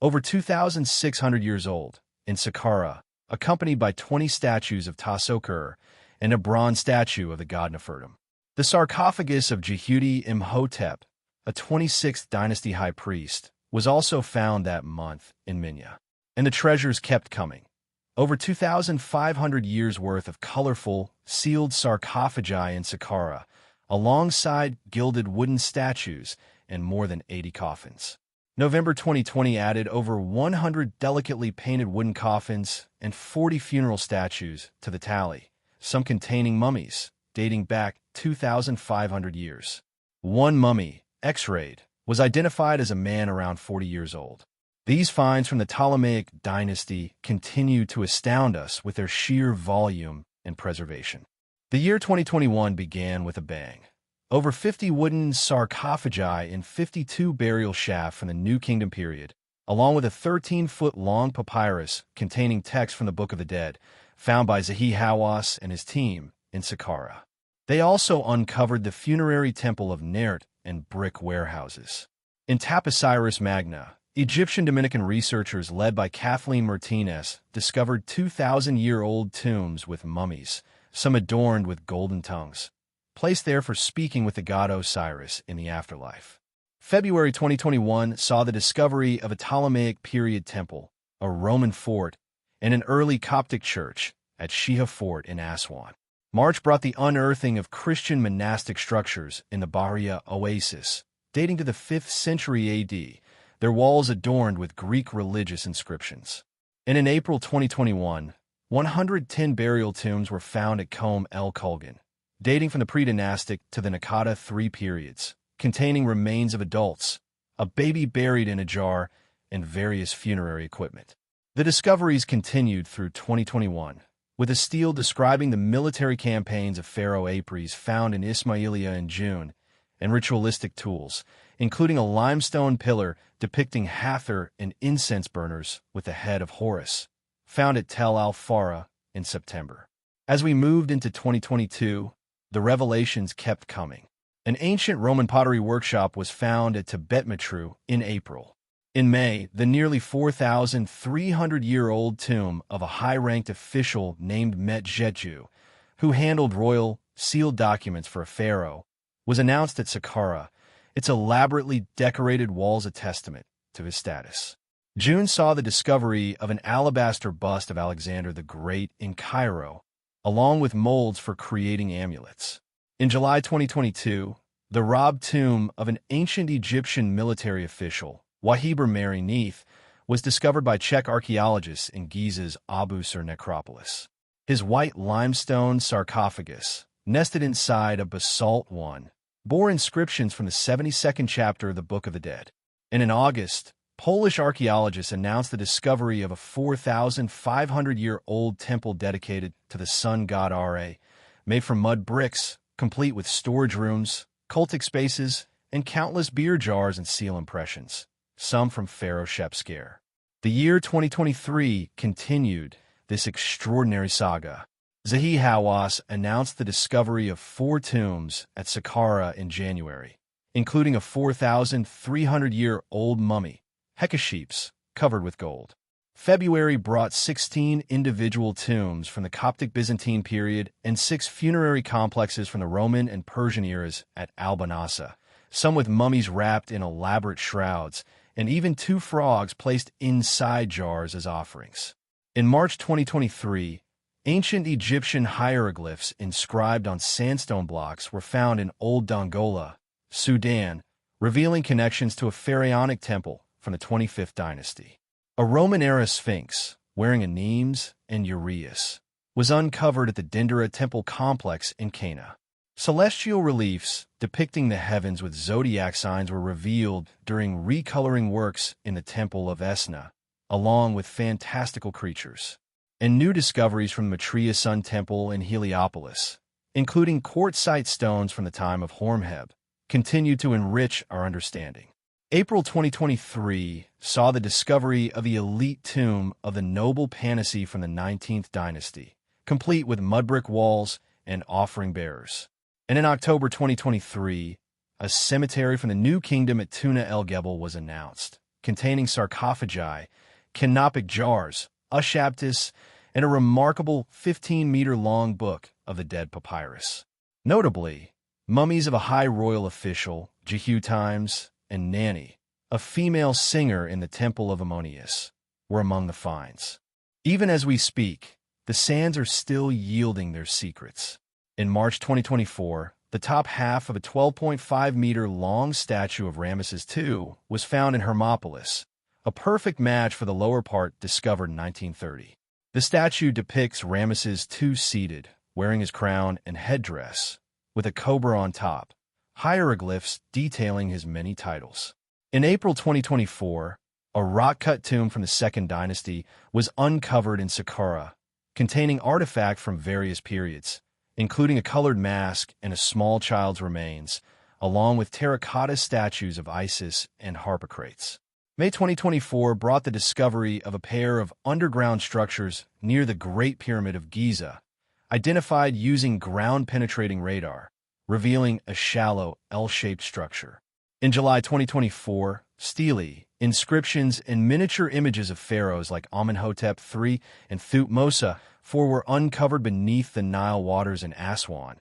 Speaker 1: over 2,600 years old, in Saqqara, accompanied by 20 statues of Tas-Okur and a bronze statue of the god Nefertum. The sarcophagus of Jehudi Imhotep, a 26th dynasty high priest, was also found that month in Minya. And the treasures kept coming. Over 2,500 years' worth of colorful, sealed sarcophagi in Saqqara, alongside gilded wooden statues and more than 80 coffins. November 2020 added over 100 delicately painted wooden coffins and 40 funeral statues to the tally, some containing mummies dating back 2,500 years. One mummy, X-rayed, was identified as a man around 40 years old. These finds from the Ptolemaic dynasty continue to astound us with their sheer volume and preservation. The year 2021 began with a bang. Over 50 wooden sarcophagi in 52 burial shafts from the New Kingdom period, along with a 13-foot-long papyrus containing texts from the Book of the Dead, found by Zahi Hawass and his team in Saqqara. They also uncovered the funerary temple of Nert and brick warehouses. In Taposiris Magna, Egyptian Dominican researchers led by Kathleen Martinez discovered 2,000-year-old tombs with mummies, some adorned with golden tongues, placed there for speaking with the god Osiris in the afterlife. February 2021 saw the discovery of a Ptolemaic period temple, a Roman fort, and an early Coptic church at Shiha Fort in Aswan. March brought the unearthing of Christian monastic structures in the Bahria Oasis, dating to the 5th century AD, their walls adorned with Greek religious inscriptions. And in April 2021, 110 burial tombs were found at Qom el Kulgan, dating from the pre-dynastic to the Naqada III periods, containing remains of adults, a baby buried in a jar, and various funerary equipment. The discoveries continued through 2021, with a stele describing the military campaigns of Pharaoh Apries found in Ismailia in June, and ritualistic tools, including a limestone pillar depicting Hathor and incense burners with the head of Horus, found at Tel al-Farah in September. As we moved into 2022, the revelations kept coming. An ancient Roman pottery workshop was found at Tibet-Matru in April. In May, the nearly 4,300-year-old tomb of a high-ranked official named Metjetju, who handled royal, sealed documents for a pharaoh, was announced at Saqqara, its elaborately decorated walls a testament to his status. June saw the discovery of an alabaster bust of Alexander the Great in Cairo, along with molds for creating amulets. In July 2022, the robbed tomb of an ancient Egyptian military official, Wahibur Mary Neith, was discovered by Czech archaeologists in Giza's Abu Sur necropolis. His white limestone sarcophagus, nested inside a basalt one, bore inscriptions from the 72nd chapter of the Book of the Dead. And in August, Polish archaeologists announced the discovery of a 4,500-year-old temple dedicated to the sun god Ra, made from mud bricks, complete with storage rooms, cultic spaces, and countless beer jars and seal impressions, some from Pharaoh Shepseskare. The year 2023 continued this extraordinary saga. Zahi Hawass announced the discovery of 4 tombs at Saqqara in January, including a 4,300-year-old mummy, Hekashepes, covered with gold. February brought 16 individual tombs from the Coptic Byzantine period and 6 funerary complexes from the Roman and Persian eras at Al-Banasa, some with mummies wrapped in elaborate shrouds, and even 2 frogs placed inside jars as offerings. In March 2023, ancient Egyptian hieroglyphs inscribed on sandstone blocks were found in Old Dongola, Sudan, revealing connections to a pharaonic temple from the 25th dynasty. A Roman-era sphinx, wearing a Nemes and uraeus, was uncovered at the Dendera temple complex in Cana. Celestial reliefs depicting the heavens with zodiac signs were revealed during recoloring works in the Temple of Esna, along with fantastical creatures. And new discoveries from the Maitreya Sun Temple in Heliopolis, including quartzite stones from the time of Horemheb, continue to enrich our understanding. April 2023 saw the discovery of the elite tomb of the noble Panacea from the 19th dynasty, complete with mudbrick walls and offering bearers. And in October 2023, a cemetery from the New Kingdom at Tuna El Gebel was announced, containing sarcophagi, canopic jars, ushabtis, and a remarkable 15-meter-long book of the dead papyrus. Notably, mummies of a high royal official, Jehu Times, and Nani, a female singer in the Temple of Ammonius, were among the finds. Even as we speak, the sands are still yielding their secrets. In March 2024, the top half of a 12.5-meter-long statue of Ramesses II was found in Hermopolis, a perfect match for the lower part discovered in 1930. The statue depicts Ramesses II seated, wearing his crown and headdress, with a cobra on top, hieroglyphs detailing his many titles. In April 2024, a rock-cut tomb from the Second Dynasty was uncovered in Saqqara, containing artifacts from various periods, including a colored mask and a small child's remains, along with terracotta statues of Isis and Harpocrates. May 2024 brought the discovery of a pair of underground structures near the Great Pyramid of Giza, identified using ground-penetrating radar, revealing a shallow L-shaped structure. In July 2024, stele, inscriptions, and miniature images of pharaohs like Amenhotep III and Thutmose IV were uncovered beneath the Nile waters in Aswan,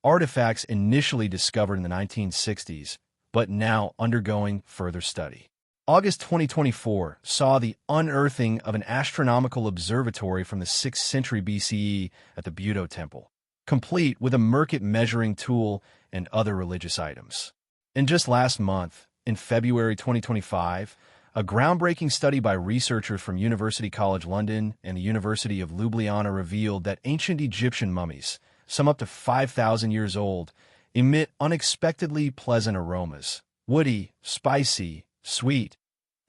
Speaker 1: artifacts initially discovered in the 1960s, but now undergoing further study. August 2024 saw the unearthing of an astronomical observatory from the 6th century BCE at the Buto Temple, complete with a Merkit measuring tool and other religious items. And just last month, in February 2025, a groundbreaking study by researchers from University College London and the University of Ljubljana revealed that ancient Egyptian mummies, some up to 5,000 years old, emit unexpectedly pleasant aromas, woody, spicy, sweet,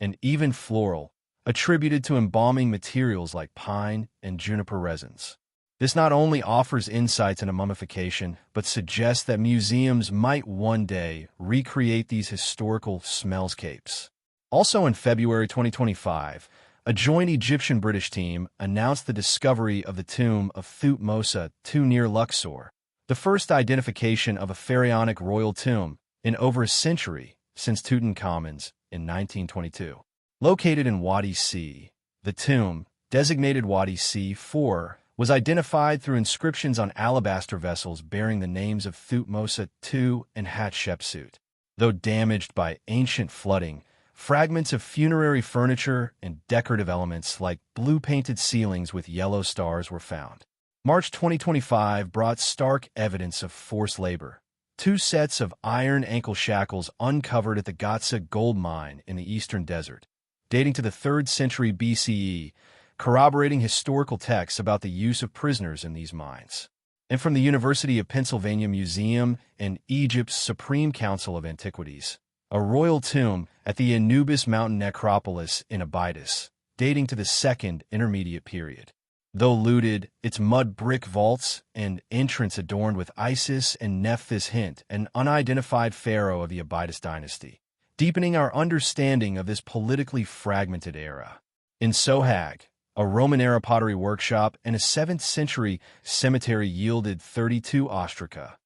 Speaker 1: and even floral, attributed to embalming materials like pine and juniper resins. This not only offers insights into mummification, but suggests that museums might one day recreate these historical smellscapes. Also in February 2025, a joint Egyptian-British team announced the discovery of the tomb of Thutmose II near Luxor, the first identification of a pharaonic royal tomb in over a century since Tutankhamun's in 1922. Located in Wadi C, the tomb, designated Wadi C4, was identified through inscriptions on alabaster vessels bearing the names of Thutmose II and Hatshepsut. Though damaged by ancient flooding, fragments of funerary furniture and decorative elements like blue-painted ceilings with yellow stars were found. March 2025 brought stark evidence of forced labor. 2 sets of iron ankle shackles uncovered at the Gatsa gold mine in the eastern desert, dating to the 3rd century BCE, corroborating historical texts about the use of prisoners in these mines. And from the University of Pennsylvania Museum and Egypt's Supreme Council of Antiquities, a royal tomb at the Anubis Mountain necropolis in Abydos, dating to the 2nd Intermediate period. Though looted, its mud brick vaults and entrance adorned with Isis and Nephthys hint an unidentified pharaoh of the Abydos dynasty, deepening our understanding of this politically fragmented era. In Sohag, a Roman-era pottery workshop and a 7th century cemetery yielded 32 ostraca,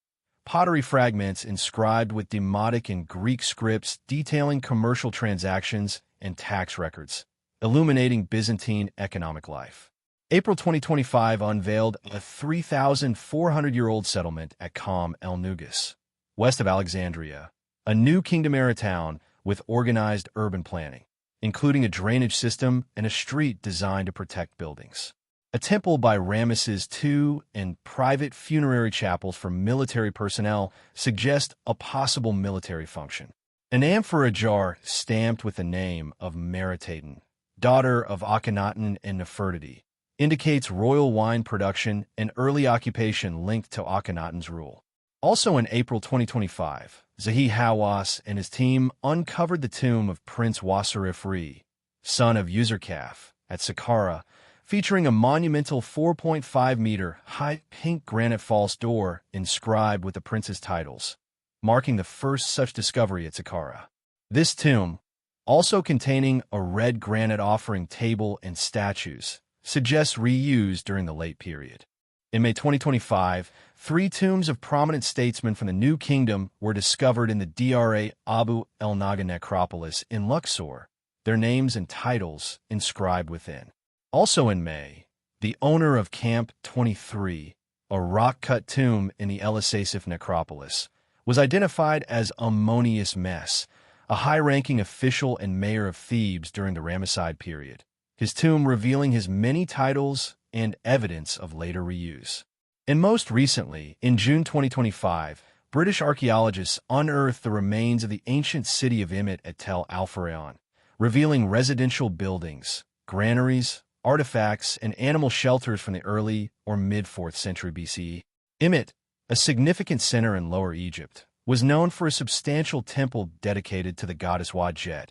Speaker 1: pottery fragments inscribed with Demotic and Greek scripts detailing commercial transactions and tax records, illuminating Byzantine economic life. April 2025 unveiled a 3,400-year-old settlement at Qom el-Nugus, west of Alexandria, a new kingdom-era town with organized urban planning, including a drainage system and a street designed to protect buildings. A temple by Ramesses II and private funerary chapels for military personnel suggest a possible military function. An amphora jar stamped with the name of Meritaten, daughter of Akhenaten and Nefertiti, indicates royal wine production and early occupation linked to Akhenaten's rule. Also in April 2025, Zahi Hawass and his team uncovered the tomb of Prince Wasserif-Re, son of Userkaf, at Saqqara, featuring a monumental 4.5-meter high pink granite false door inscribed with the prince's titles, marking the first such discovery at Saqqara. This tomb, also containing a red granite offering table and statues, suggests reuse during the late period. In May 2025, 3 tombs of prominent statesmen from the New Kingdom were discovered in the Dra Abu el-Naga necropolis in Luxor, their names and titles inscribed within. Also in May, the owner of Camp 23, a rock-cut tomb in the El Asasif necropolis, was identified as Ammonius Mess, a high-ranking official and mayor of Thebes during the Ramesside period, his tomb revealing his many titles and evidence of later reuse. And most recently, in June 2025, British archaeologists unearthed the remains of the ancient city of Imet at Tel Al-Faraon, revealing residential buildings, granaries, artifacts, and animal shelters from the early or mid-4th century BCE. Imet, a significant center in Lower Egypt, was known for a substantial temple dedicated to the goddess Wadjet,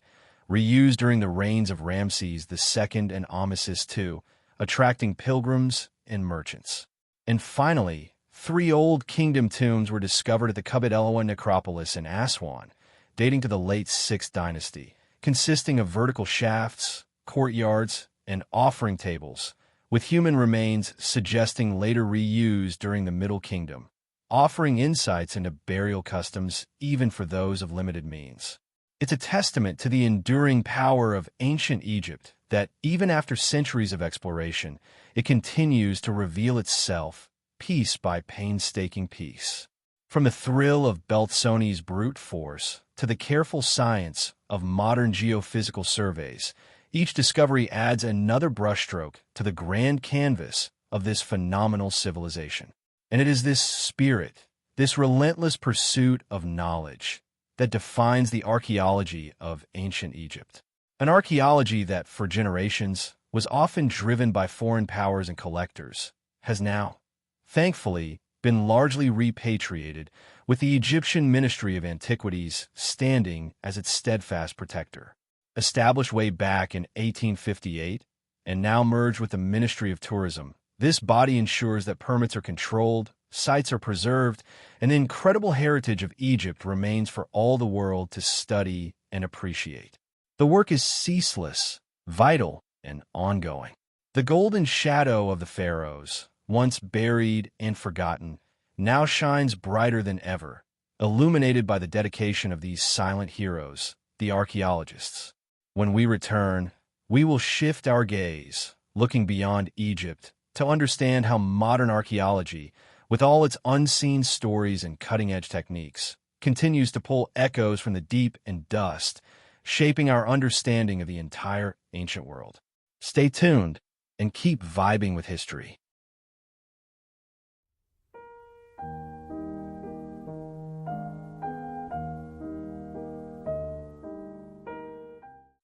Speaker 1: reused during the reigns of Ramses II and Ahmesis II, attracting pilgrims and merchants. And finally, 3 Old Kingdom tombs were discovered at the Kubet Eloah necropolis in Aswan, dating to the late 6th dynasty, consisting of vertical shafts, courtyards, and offering tables, with human remains suggesting later reuse during the Middle Kingdom, offering insights into burial customs even for those of limited means. It's a testament to the enduring power of ancient Egypt that, even after centuries of exploration, it continues to reveal itself piece by painstaking piece. From the thrill of Beltsoni's brute force to the careful science of modern geophysical surveys, each discovery adds another brushstroke to the grand canvas of this phenomenal civilization. And it is this spirit, this relentless pursuit of knowledge, that defines the archaeology of ancient Egypt. An archaeology that, for generations, was often driven by foreign powers and collectors, has now, thankfully, been largely repatriated, with the Egyptian Ministry of Antiquities standing as its steadfast protector. Established way back in 1858 and now merged with the Ministry of Tourism, this body ensures that permits are controlled, sites are preserved, and the incredible heritage of Egypt remains for all the world to study and appreciate. The work is ceaseless, vital, and ongoing. The golden shadow of the pharaohs, once buried and forgotten, now shines brighter than ever, illuminated by the dedication of these silent heroes, the archaeologists. When we return, we will shift our gaze, looking beyond Egypt, to understand how modern archaeology, with all its unseen stories and cutting-edge techniques, continues to pull echoes from the deep and dust, shaping our understanding of the entire ancient world. Stay tuned and keep vibing with history.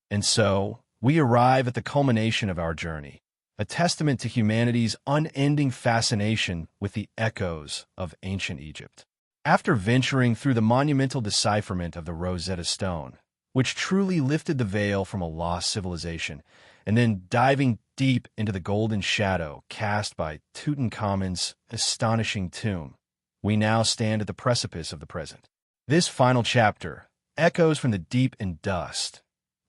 Speaker 1: And so, we arrive at the culmination of our journey, a testament to humanity's unending fascination with the echoes of ancient Egypt. After venturing through the monumental decipherment of the Rosetta Stone, which truly lifted the veil from a lost civilization, and then diving deep into the golden shadow cast by Tutankhamun's astonishing tomb, we now stand at the precipice of the present. This final chapter echoes from the deep and dust.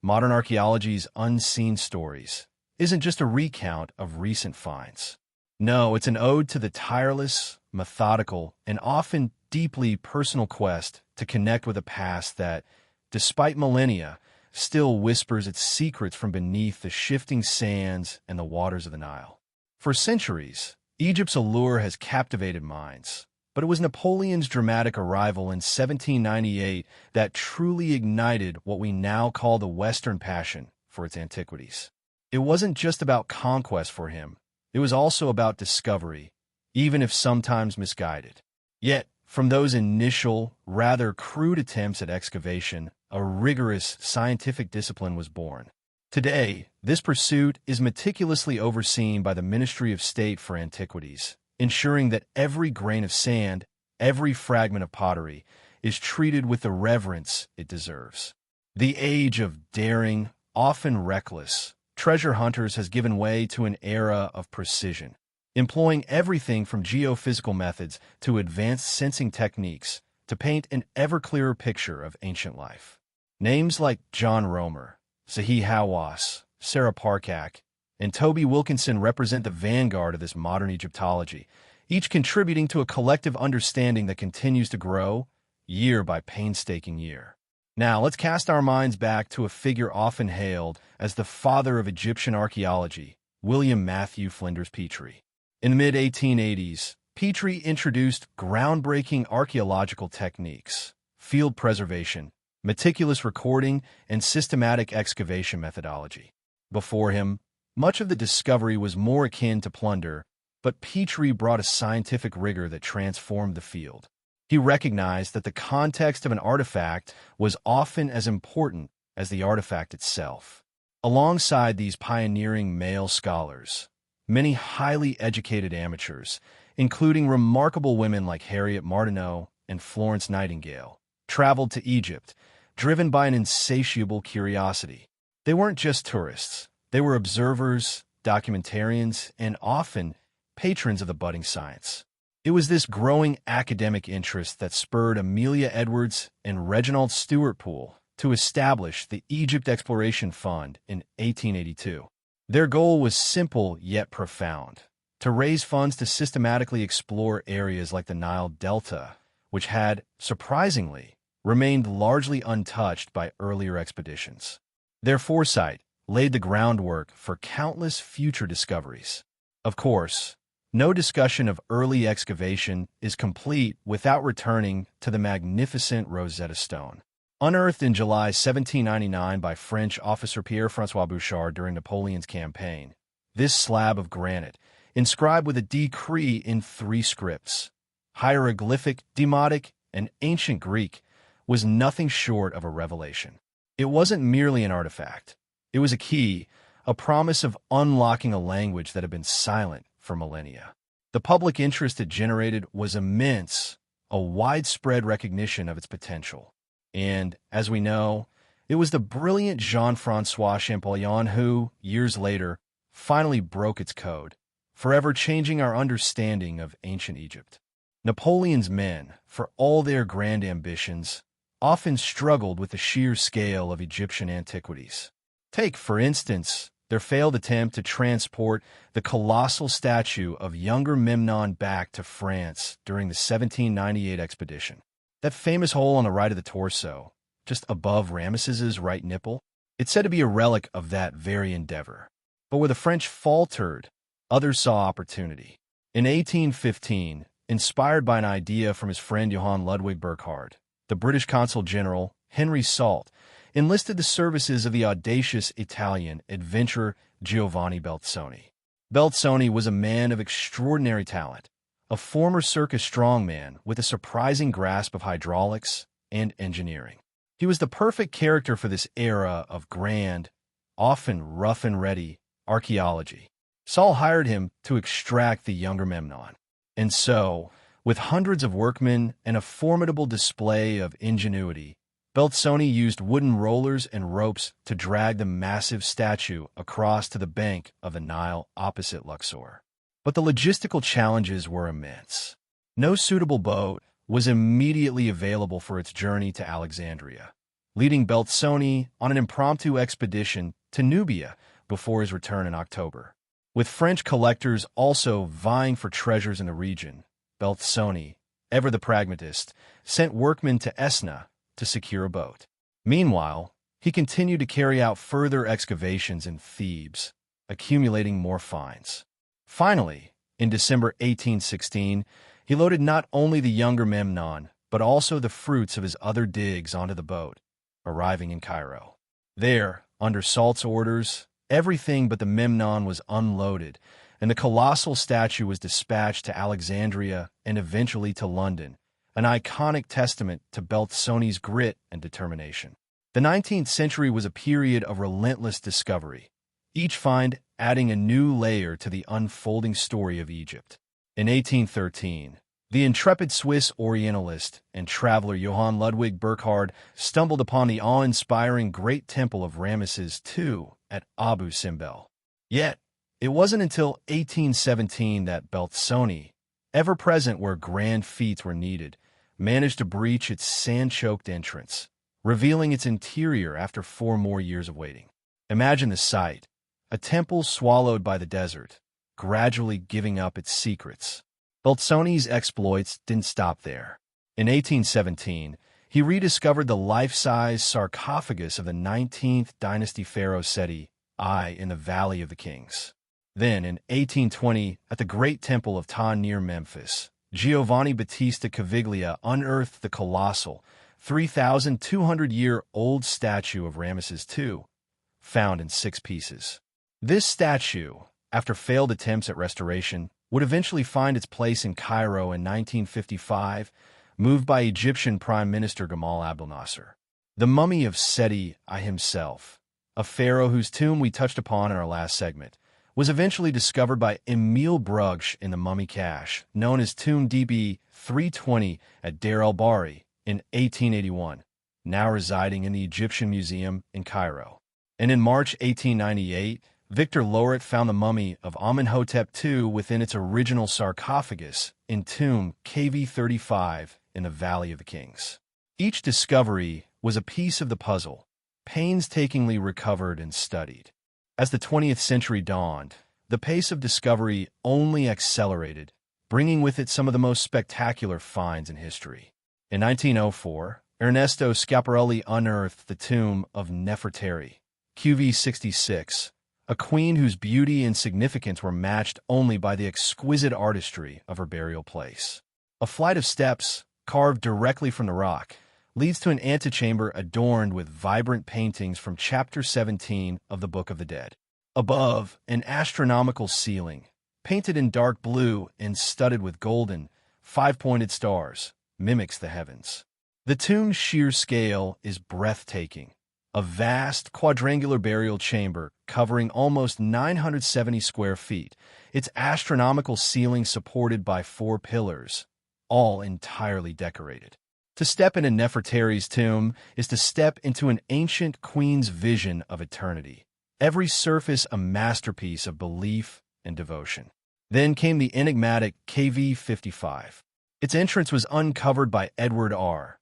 Speaker 1: Modern archaeology's unseen stories isn't just a recount of recent finds. No, it's an ode to the tireless, methodical, and often deeply personal quest to connect with a past that, despite millennia, still whispers its secrets from beneath the shifting sands and the waters of the Nile. For centuries, Egypt's allure has captivated minds, but it was Napoleon's dramatic arrival in 1798 that truly ignited what we now call the Western passion for its antiquities. It wasn't just about conquest for him, it was also about discovery, even if sometimes misguided. Yet, from those initial, rather crude attempts at excavation, a rigorous scientific discipline was born. Today, this pursuit is meticulously overseen by the Ministry of State for Antiquities, ensuring that every grain of sand, every fragment of pottery, is treated with the reverence it deserves. The age of daring, often reckless, treasure hunters has given way to an era of precision, employing everything from geophysical methods to advanced sensing techniques to paint an ever-clearer picture of ancient life. Names like John Romer, Zahi Hawass, Sarah Parcak, and Toby Wilkinson represent the vanguard of this modern Egyptology, each contributing to a collective understanding that continues to grow year by painstaking year. Now, let's cast our minds back to a figure often hailed as the father of Egyptian archaeology, William Matthew Flinders Petrie. In the mid-1880s, Petrie introduced groundbreaking archaeological techniques, field preservation, meticulous recording, and systematic excavation methodology. Before him, much of the discovery was more akin to plunder, but Petrie brought a scientific rigor that transformed the field. He recognized that the context of an artifact was often as important as the artifact itself. Alongside these pioneering male scholars, many highly educated amateurs, including remarkable women like Harriet Martineau and Florence Nightingale, traveled to Egypt, driven by an insatiable curiosity. They weren't just tourists. They were observers, documentarians, and often patrons of the budding science. It was this growing academic interest that spurred Amelia Edwards and Reginald Stuart Poole to establish the Egypt Exploration Fund in 1882. Their goal was simple yet profound: to raise funds to systematically explore areas like the Nile Delta, which had, surprisingly, remained largely untouched by earlier expeditions. Their foresight laid the groundwork for countless future discoveries. Of course, no discussion of early excavation is complete without returning to the magnificent Rosetta Stone. Unearthed in July 1799 by French officer Pierre-François Bouchard during Napoleon's campaign, this slab of granite, inscribed with a decree in 3 scripts, hieroglyphic, Demotic, and ancient Greek, was nothing short of a revelation. It wasn't merely an artifact. It was a key, a promise of unlocking a language that had been silent for millennia. The public interest it generated was immense, a widespread recognition of its potential. And, as we know, it was the brilliant Jean-François Champollion who, years later, finally broke its code, forever changing our understanding of ancient Egypt. Napoleon's men, for all their grand ambitions, often struggled with the sheer scale of Egyptian antiquities. Take, for instance, their failed attempt to transport the colossal statue of younger Memnon back to France during the 1798 expedition. That famous hole on the right of the torso, just above Rameses's right nipple, it's said to be a relic of that very endeavor. But where the French faltered, others saw opportunity. In 1815, inspired by an idea from his friend Johann Ludwig Burckhardt, the British consul general, Henry Salt, enlisted the services of the audacious Italian adventurer Giovanni Belzoni. Belzoni was a man of extraordinary talent, a former circus strongman with a surprising grasp of hydraulics and engineering. He was the perfect character for this era of grand, often rough and ready, archaeology. Saul hired him to extract the younger Memnon. And so, with hundreds of workmen and a formidable display of ingenuity, Belzoni used wooden rollers and ropes to drag the massive statue across to the bank of the Nile opposite Luxor. But the logistical challenges were immense. No suitable boat was immediately available for its journey to Alexandria, leading Belzoni on an impromptu expedition to Nubia before his return in October. With French collectors also vying for treasures in the region, Belzoni, ever the pragmatist, sent workmen to Esna to secure a boat. Meanwhile, he continued to carry out further excavations in Thebes, accumulating more finds. Finally, in December 1816, he loaded not only the younger Memnon, but also the fruits of his other digs onto the boat, arriving in Cairo. There, under Salt's orders, everything but the Memnon was unloaded, and the colossal statue was dispatched to Alexandria and eventually to London, an iconic testament to Belzoni's grit and determination. The 19th century was a period of relentless discovery, each find adding a new layer to the unfolding story of Egypt. In 1813, the intrepid Swiss Orientalist and traveler Johann Ludwig Burckhardt stumbled upon the awe-inspiring Great Temple of Ramesses II at Abu Simbel. Yet, it wasn't until 1817 that Belzoni, ever present where grand feats were needed, managed to breach its sand-choked entrance, revealing its interior after 4 more years of waiting. Imagine the sight: a temple swallowed by the desert, gradually giving up its secrets. Belzoni's exploits didn't stop there. In 1817, he rediscovered the life-size sarcophagus of the 19th dynasty Pharaoh Seti I in the Valley of the Kings. Then, in 1820, at the Great Temple of Ptah near Memphis, Giovanni Battista Caviglia unearthed the colossal, 3,200-year-old statue of Ramesses II, found in 6 pieces. This statue, after failed attempts at restoration, would eventually find its place in Cairo in 1955, moved by Egyptian Prime Minister Gamal Abdel Nasser. The mummy of Seti I himself, a pharaoh whose tomb we touched upon in our last segment, was eventually discovered by Emile Brugsch in the mummy cache, known as Tomb DB 320 at Deir el-Bahri in 1881, now residing in the Egyptian Museum in Cairo. And in March 1898, Victor Loret found the mummy of Amenhotep II within its original sarcophagus in tomb KV35 in the Valley of the Kings. Each discovery was a piece of the puzzle, painstakingly recovered and studied. As the 20th century dawned, the pace of discovery only accelerated, bringing with it some of the most spectacular finds in history. In 1904, Ernesto Schiaparelli unearthed the tomb of Nefertari, QV66, a queen whose beauty and significance were matched only by the exquisite artistry of her burial place. A flight of steps, carved directly from the rock, leads to an antechamber adorned with vibrant paintings from Chapter 17 of the Book of the Dead. Above, an astronomical ceiling, painted in dark blue and studded with golden, 5-pointed stars, mimics the heavens. The tomb's sheer scale is breathtaking. A vast, quadrangular burial chamber covering almost 970 square feet, its astronomical ceiling supported by 4 pillars, all entirely decorated. To step into Nefertari's tomb is to step into an ancient queen's vision of eternity, every surface a masterpiece of belief and devotion. Then came the enigmatic KV55. Its entrance was uncovered by Edward R.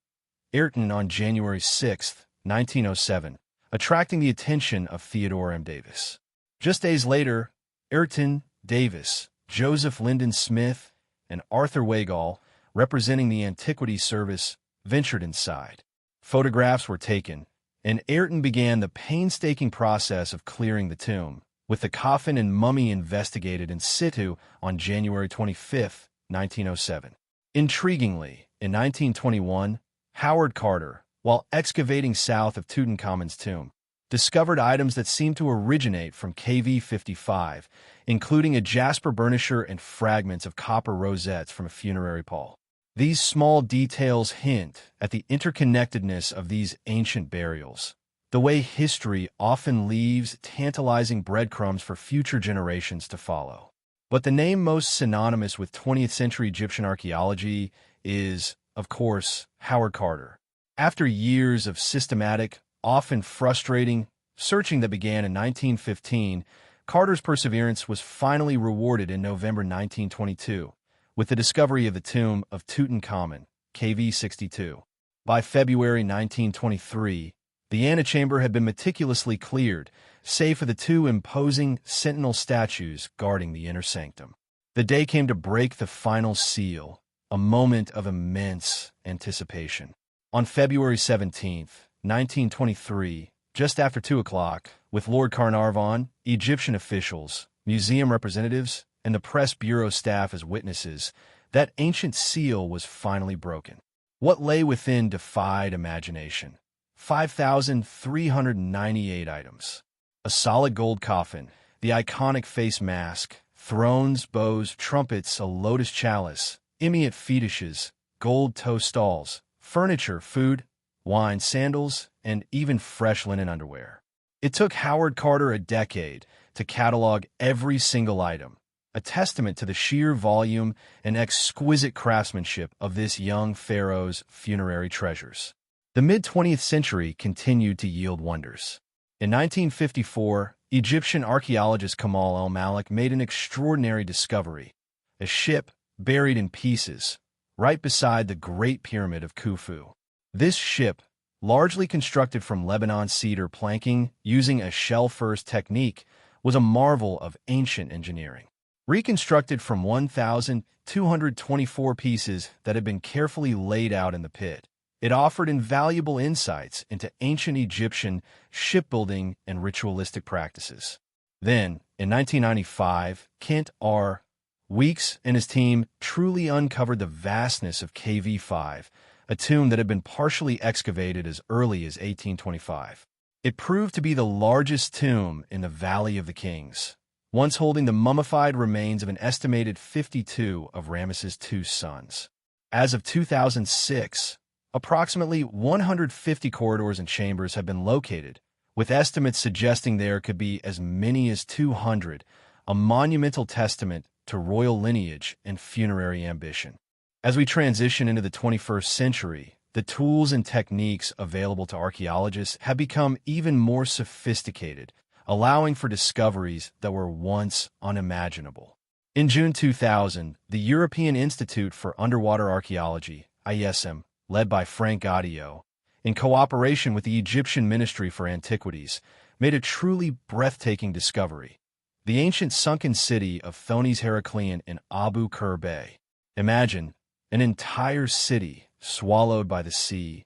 Speaker 1: Ayrton on January 6, 1907, attracting the attention of Theodore M. Davis. Just days later, Ayrton, Davis, Joseph Lyndon Smith, and Arthur Weigall, representing the Antiquities Service, ventured inside. Photographs were taken, and Ayrton began the painstaking process of clearing the tomb, with the coffin and mummy investigated in situ on January 25, 1907. Intriguingly, in 1921, Howard Carter, while excavating south of Tutankhamun's tomb, discovered items that seemed to originate from KV55, including a jasper burnisher and fragments of copper rosettes from a funerary pall. These small details hint at the interconnectedness of these ancient burials, the way history often leaves tantalizing breadcrumbs for future generations to follow. But the name most synonymous with 20th century Egyptian archaeology is, of course, Howard Carter. After years of systematic, often frustrating, searching that began in 1915, Carter's perseverance was finally rewarded in November 1922, with the discovery of the tomb of Tutankhamun, KV62. By February 1923, the antechamber had been meticulously cleared, save for the 2 imposing sentinel statues guarding the inner sanctum. The day came to break the final seal, a moment of immense anticipation. On February 17, 1923, just after 2 o'clock, with Lord Carnarvon, Egyptian officials, museum representatives, and the press bureau staff as witnesses, that ancient seal was finally broken. What lay within defied imagination. 5,398 items. A solid gold coffin, the iconic face mask, thrones, bows, trumpets, a lotus chalice, Immate fetishes, gold toe stalls, furniture, food, wine, sandals, and even fresh linen underwear. It took Howard Carter a decade to catalog every single item, a testament to the sheer volume and exquisite craftsmanship of this young pharaoh's funerary treasures. The mid-20th century continued to yield wonders. In 1954, Egyptian archaeologist Kamal el-Malik made an extraordinary discovery, a ship buried in pieces, right beside the Great Pyramid of Khufu. This ship, largely constructed from Lebanon cedar planking using a shell-first technique, was a marvel of ancient engineering. Reconstructed from 1,224 pieces that had been carefully laid out in the pit, it offered invaluable insights into ancient Egyptian shipbuilding and ritualistic practices. Then, in 1995, Kent R. Weeks and his team truly uncovered the vastness of KV5, a tomb that had been partially excavated as early as 1825. It proved to be the largest tomb in the Valley of the Kings, once holding the mummified remains of an estimated 52 of Ramesses II's sons. As of 2006, approximately 150 corridors and chambers have been located, with estimates suggesting there could be as many as 200, a monumental testament to royal lineage and funerary ambition. As we transition into the 21st century, the tools and techniques available to archaeologists have become even more sophisticated, allowing for discoveries that were once unimaginable. In June 2000, the European Institute for Underwater Archaeology, IESM, led by Frank Gaudio, in cooperation with the Egyptian Ministry for Antiquities, made a truly breathtaking discovery: the ancient sunken city of Thonis Heraclean in Abu Qir Bay. Imagine an entire city swallowed by the sea,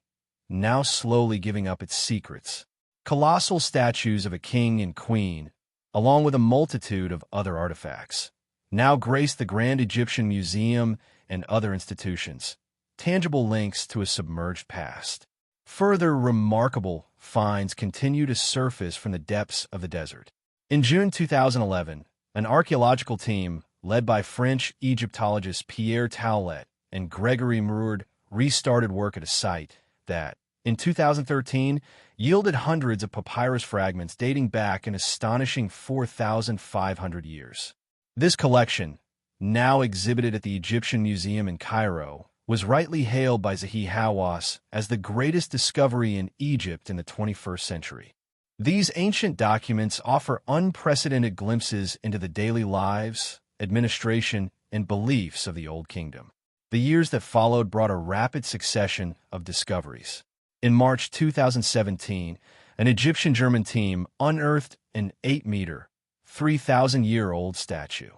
Speaker 1: now slowly giving up its secrets. Colossal statues of a king and queen, along with a multitude of other artifacts, now grace the Grand Egyptian Museum and other institutions, tangible links to a submerged past. Further remarkable finds continue to surface from the depths of the desert. In June 2011, an archaeological team led by French Egyptologists Pierre Taulet and Gregory Mourad restarted work at a site that, in 2013, yielded hundreds of papyrus fragments dating back an astonishing 4,500 years. This collection, now exhibited at the Egyptian Museum in Cairo, was rightly hailed by Zahi Hawass as the greatest discovery in Egypt in the 21st century. These ancient documents offer unprecedented glimpses into the daily lives, administration, and beliefs of the Old Kingdom. The years that followed brought a rapid succession of discoveries. In March 2017, an Egyptian-German team unearthed an 8-meter, 3,000-year-old statue.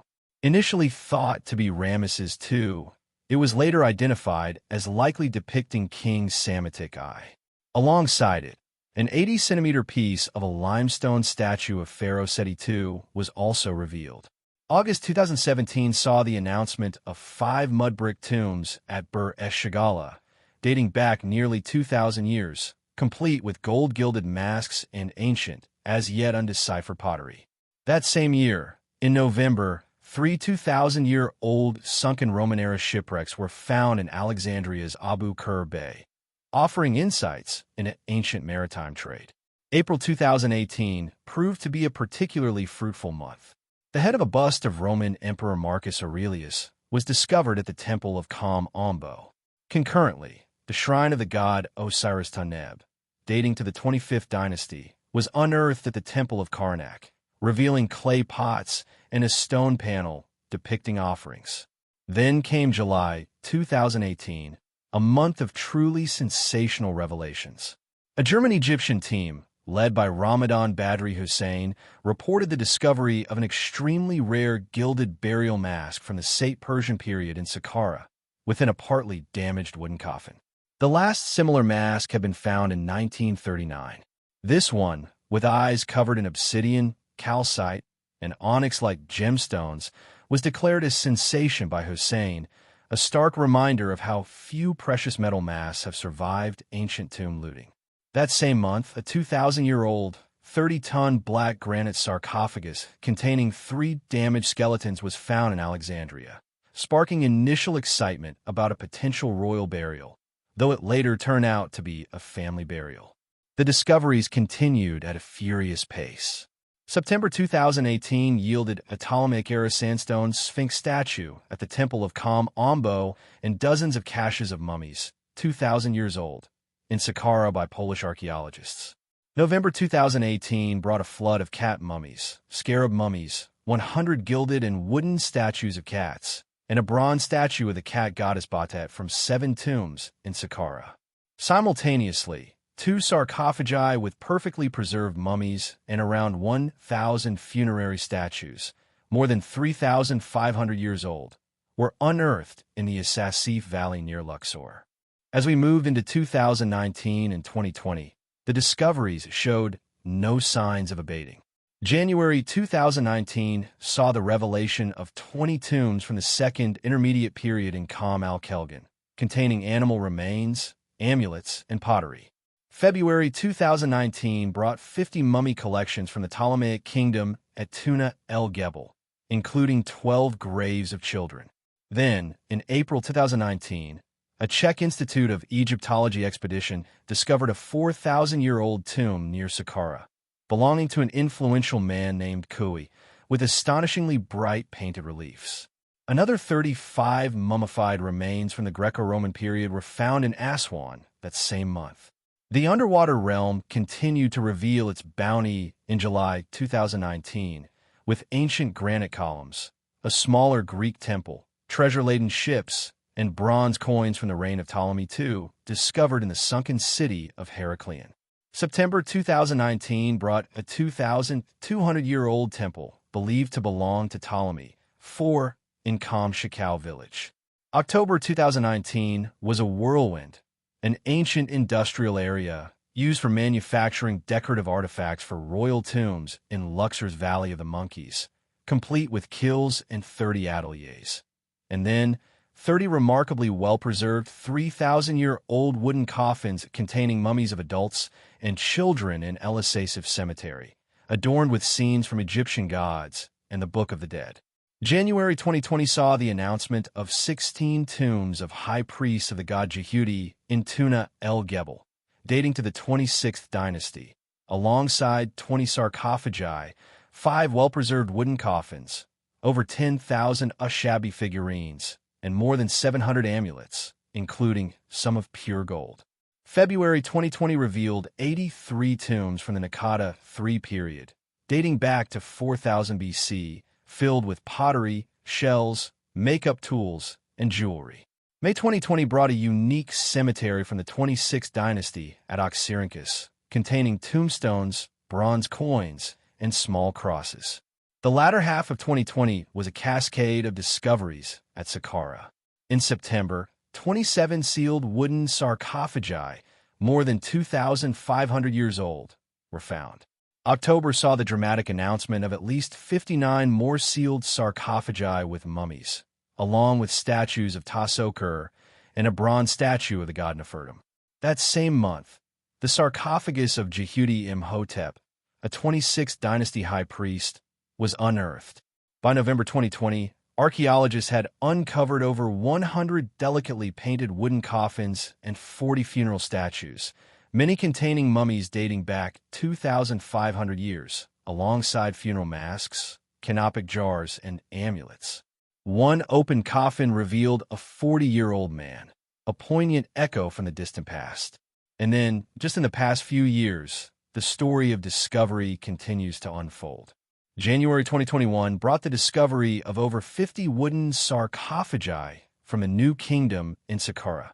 Speaker 1: Initially thought to be Ramesses II, it was later identified as likely depicting King Psamtik I. Alongside it, an 80-centimeter piece of a limestone statue of Pharaoh Seti II was also revealed. August 2017 saw the announcement of 5 mud brick tombs at Bir esh-Shagala, dating back nearly 2,000 years, complete with gold-gilded masks and ancient, as yet undeciphered pottery. That same year, in November, 3 2,000-year-old sunken Roman-era shipwrecks were found in Alexandria's Abu Qir Bay, offering insights into ancient maritime trade. April 2018 proved to be a particularly fruitful month. The head of a bust of Roman Emperor Marcus Aurelius was discovered at the Temple of Kam-Ombo. Concurrently, the shrine of the god Osiris-Taneb, dating to the 25th dynasty, was unearthed at the Temple of Karnak, revealing clay pots and a stone panel depicting offerings. Then came July 2018, a month of truly sensational revelations. A German-Egyptian team, led by Ramadan Badri Hussein, reported the discovery of an extremely rare gilded burial mask from the Sate Persian period in Saqqara, within a partly damaged wooden coffin. The last similar mask had been found in 1939. This one, with eyes covered in obsidian, calcite, and onyx-like gemstones, was declared a sensation by Hussein, a stark reminder of how few precious metal masks have survived ancient tomb looting. That same month, a 2,000-year-old, 30-ton black granite sarcophagus containing 3 damaged skeletons was found in Alexandria, sparking initial excitement about a potential royal burial, though it later turned out to be a family burial. The discoveries continued at a furious pace. September 2018 yielded a Ptolemaic-era sandstone Sphinx statue at the Temple of Kam-Ombo and dozens of caches of mummies, 2,000 years old, in Saqqara by Polish archaeologists. November 2018 brought a flood of cat mummies, scarab mummies, 100 gilded and wooden statues of cats, and a bronze statue of the cat goddess Batet from 7 tombs in Saqqara. Simultaneously, 2 sarcophagi with perfectly preserved mummies and around 1,000 funerary statues, more than 3,500 years old, were unearthed in the Asasif Valley near Luxor. As we moved into 2019 and 2020, the discoveries showed no signs of abating. January 2019 saw the revelation of 20 tombs from the Second Intermediate Period in Qam al-Kelgan, containing animal remains, amulets, and pottery. February 2019 brought 50 mummy collections from the Ptolemaic Kingdom at Tuna El Gebel, including 12 graves of children. Then, in April 2019, a Czech Institute of Egyptology expedition discovered a 4,000-year-old tomb near Saqqara, belonging to an influential man named Kui, with astonishingly bright painted reliefs. Another 35 mummified remains from the Greco-Roman period were found in Aswan that same month. The underwater realm continued to reveal its bounty in July 2019, with ancient granite columns, a smaller Greek temple, treasure-laden ships, and bronze coins from the reign of Ptolemy II discovered in the sunken city of Heracleion. September 2019 brought a 2,200-year-old temple believed to belong to Ptolemy IV in Shakau village. October 2019 was a whirlwind, an ancient industrial area used for manufacturing decorative artifacts for royal tombs in Luxor's Valley of the Monkeys, complete with kilns and 30 ateliers. And then, 30 remarkably well-preserved 3,000-year-old wooden coffins containing mummies of adults and children in El Asasif Cemetery, adorned with scenes from Egyptian gods and the Book of the Dead. January 2020 saw the announcement of 16 tombs of high priests of the god Jehudi in Tuna El Gebel, dating to the 26th dynasty, alongside 20 sarcophagi, 5 well-preserved wooden coffins, over 10,000 Ushabti figurines, and more than 700 amulets, including some of pure gold. February 2020 revealed 83 tombs from the Naqada III period, dating back to 4000 BC, filled with pottery, shells, makeup tools, and jewelry. May 2020 brought a unique cemetery from the 26th dynasty at Oxyrhynchus, containing tombstones, bronze coins, and small crosses. The latter half of 2020 was a cascade of discoveries at Saqqara. In September, 27 sealed wooden sarcophagi, more than 2,500 years old, were found. October saw the dramatic announcement of at least 59 more sealed sarcophagi with mummies, along with statues of Tasokur and a bronze statue of the god Nefertum. That same month, the sarcophagus of Jehudi Imhotep, a 26th dynasty high priest, was unearthed. By November 2020, archaeologists had uncovered over 100 delicately painted wooden coffins and 40 funeral statues, many containing mummies dating back 2,500 years, alongside funeral masks, canopic jars, and amulets. One open coffin revealed a 40-year-old man, a poignant echo from the distant past. And then, just in the past few years, the story of discovery continues to unfold. January 2021 brought the discovery of over 50 wooden sarcophagi from a new kingdom in Saqqara,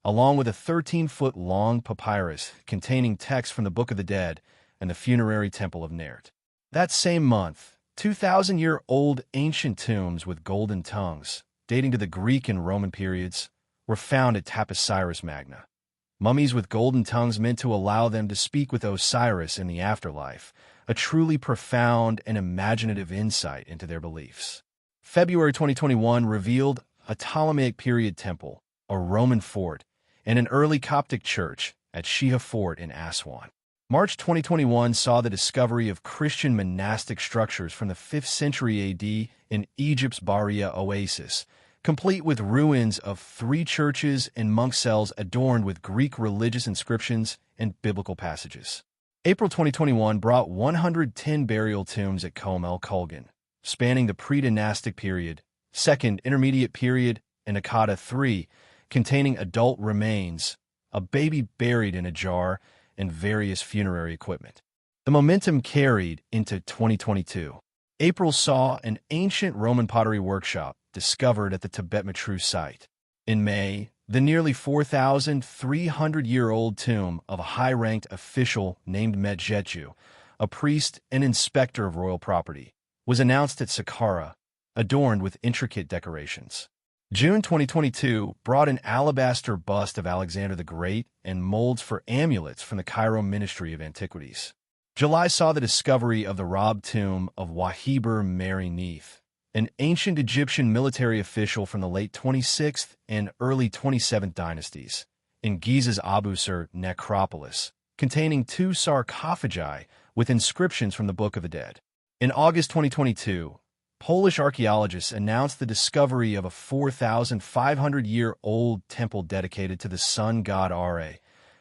Speaker 1: along with a 13-foot-long papyrus containing texts from the Book of the Dead and the funerary temple of Nert. That same month, 2,000-year-old ancient tombs with golden tongues, dating to the Greek and Roman periods, were found at Taposiris Magna. Mummies with golden tongues meant to allow them to speak with Osiris in the afterlife, a truly profound and imaginative insight into their beliefs. February 2021 revealed a Ptolemaic period temple, a Roman fort, and an early Coptic church at Shiha Fort in Aswan. March 2021 saw the discovery of Christian monastic structures from the 5th century AD in Egypt's Baria Oasis, complete with ruins of 3 churches and monk cells adorned with Greek religious inscriptions and biblical passages. April 2021 brought 110 burial tombs at Qom el Kulgan, spanning the pre-dynastic period, Second Intermediate period, and Naqada III, containing adult remains, a baby buried in a jar, and various funerary equipment. The momentum carried into 2022. April saw an ancient Roman pottery workshop discovered at the Tibet Matru site. In May, the nearly 4,300-year-old tomb of a high-ranked official named Medjetu, a priest and inspector of royal property, was announced at Saqqara, adorned with intricate decorations. June 2022 brought an alabaster bust of Alexander the Great and molds for amulets from the Cairo Ministry of Antiquities. July saw the discovery of the robbed tomb of Wahibur Meri Neith, an ancient Egyptian military official from the late 26th and early 27th dynasties, in Giza's Abu Sir necropolis, containing 2 sarcophagi with inscriptions from the Book of the Dead. In August 2022, Polish archaeologists announced the discovery of a 4,500-year-old temple dedicated to the sun god Ra,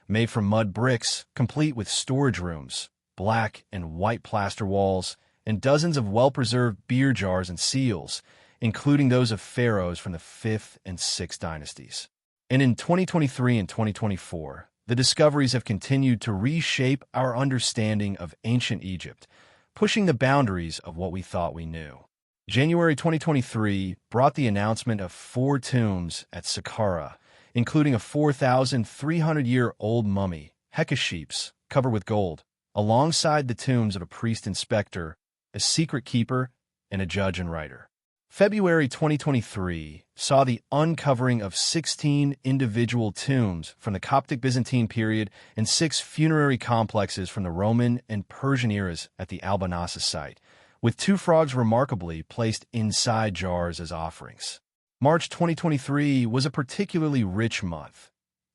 Speaker 1: made from mud bricks, complete with storage rooms, black and white plaster walls, and dozens of well-preserved beer jars and seals, including those of pharaohs from the 5th and 6th dynasties. And in 2023 and 2024, the discoveries have continued to reshape our understanding of ancient Egypt, pushing the boundaries of what we thought we knew. January 2023 brought the announcement of 4 tombs at Saqqara, including a 4,300-year-old mummy, Hekashepes, covered with gold, alongside the tombs of a priest-inspector, a secret keeper, and a judge and writer. February 2023 saw the uncovering of 16 individual tombs from the Coptic Byzantine period and 6 funerary complexes from the Roman and Persian eras at the Al-Banasa site, with 2 frogs remarkably placed inside jars as offerings. March 2023 was a particularly rich month.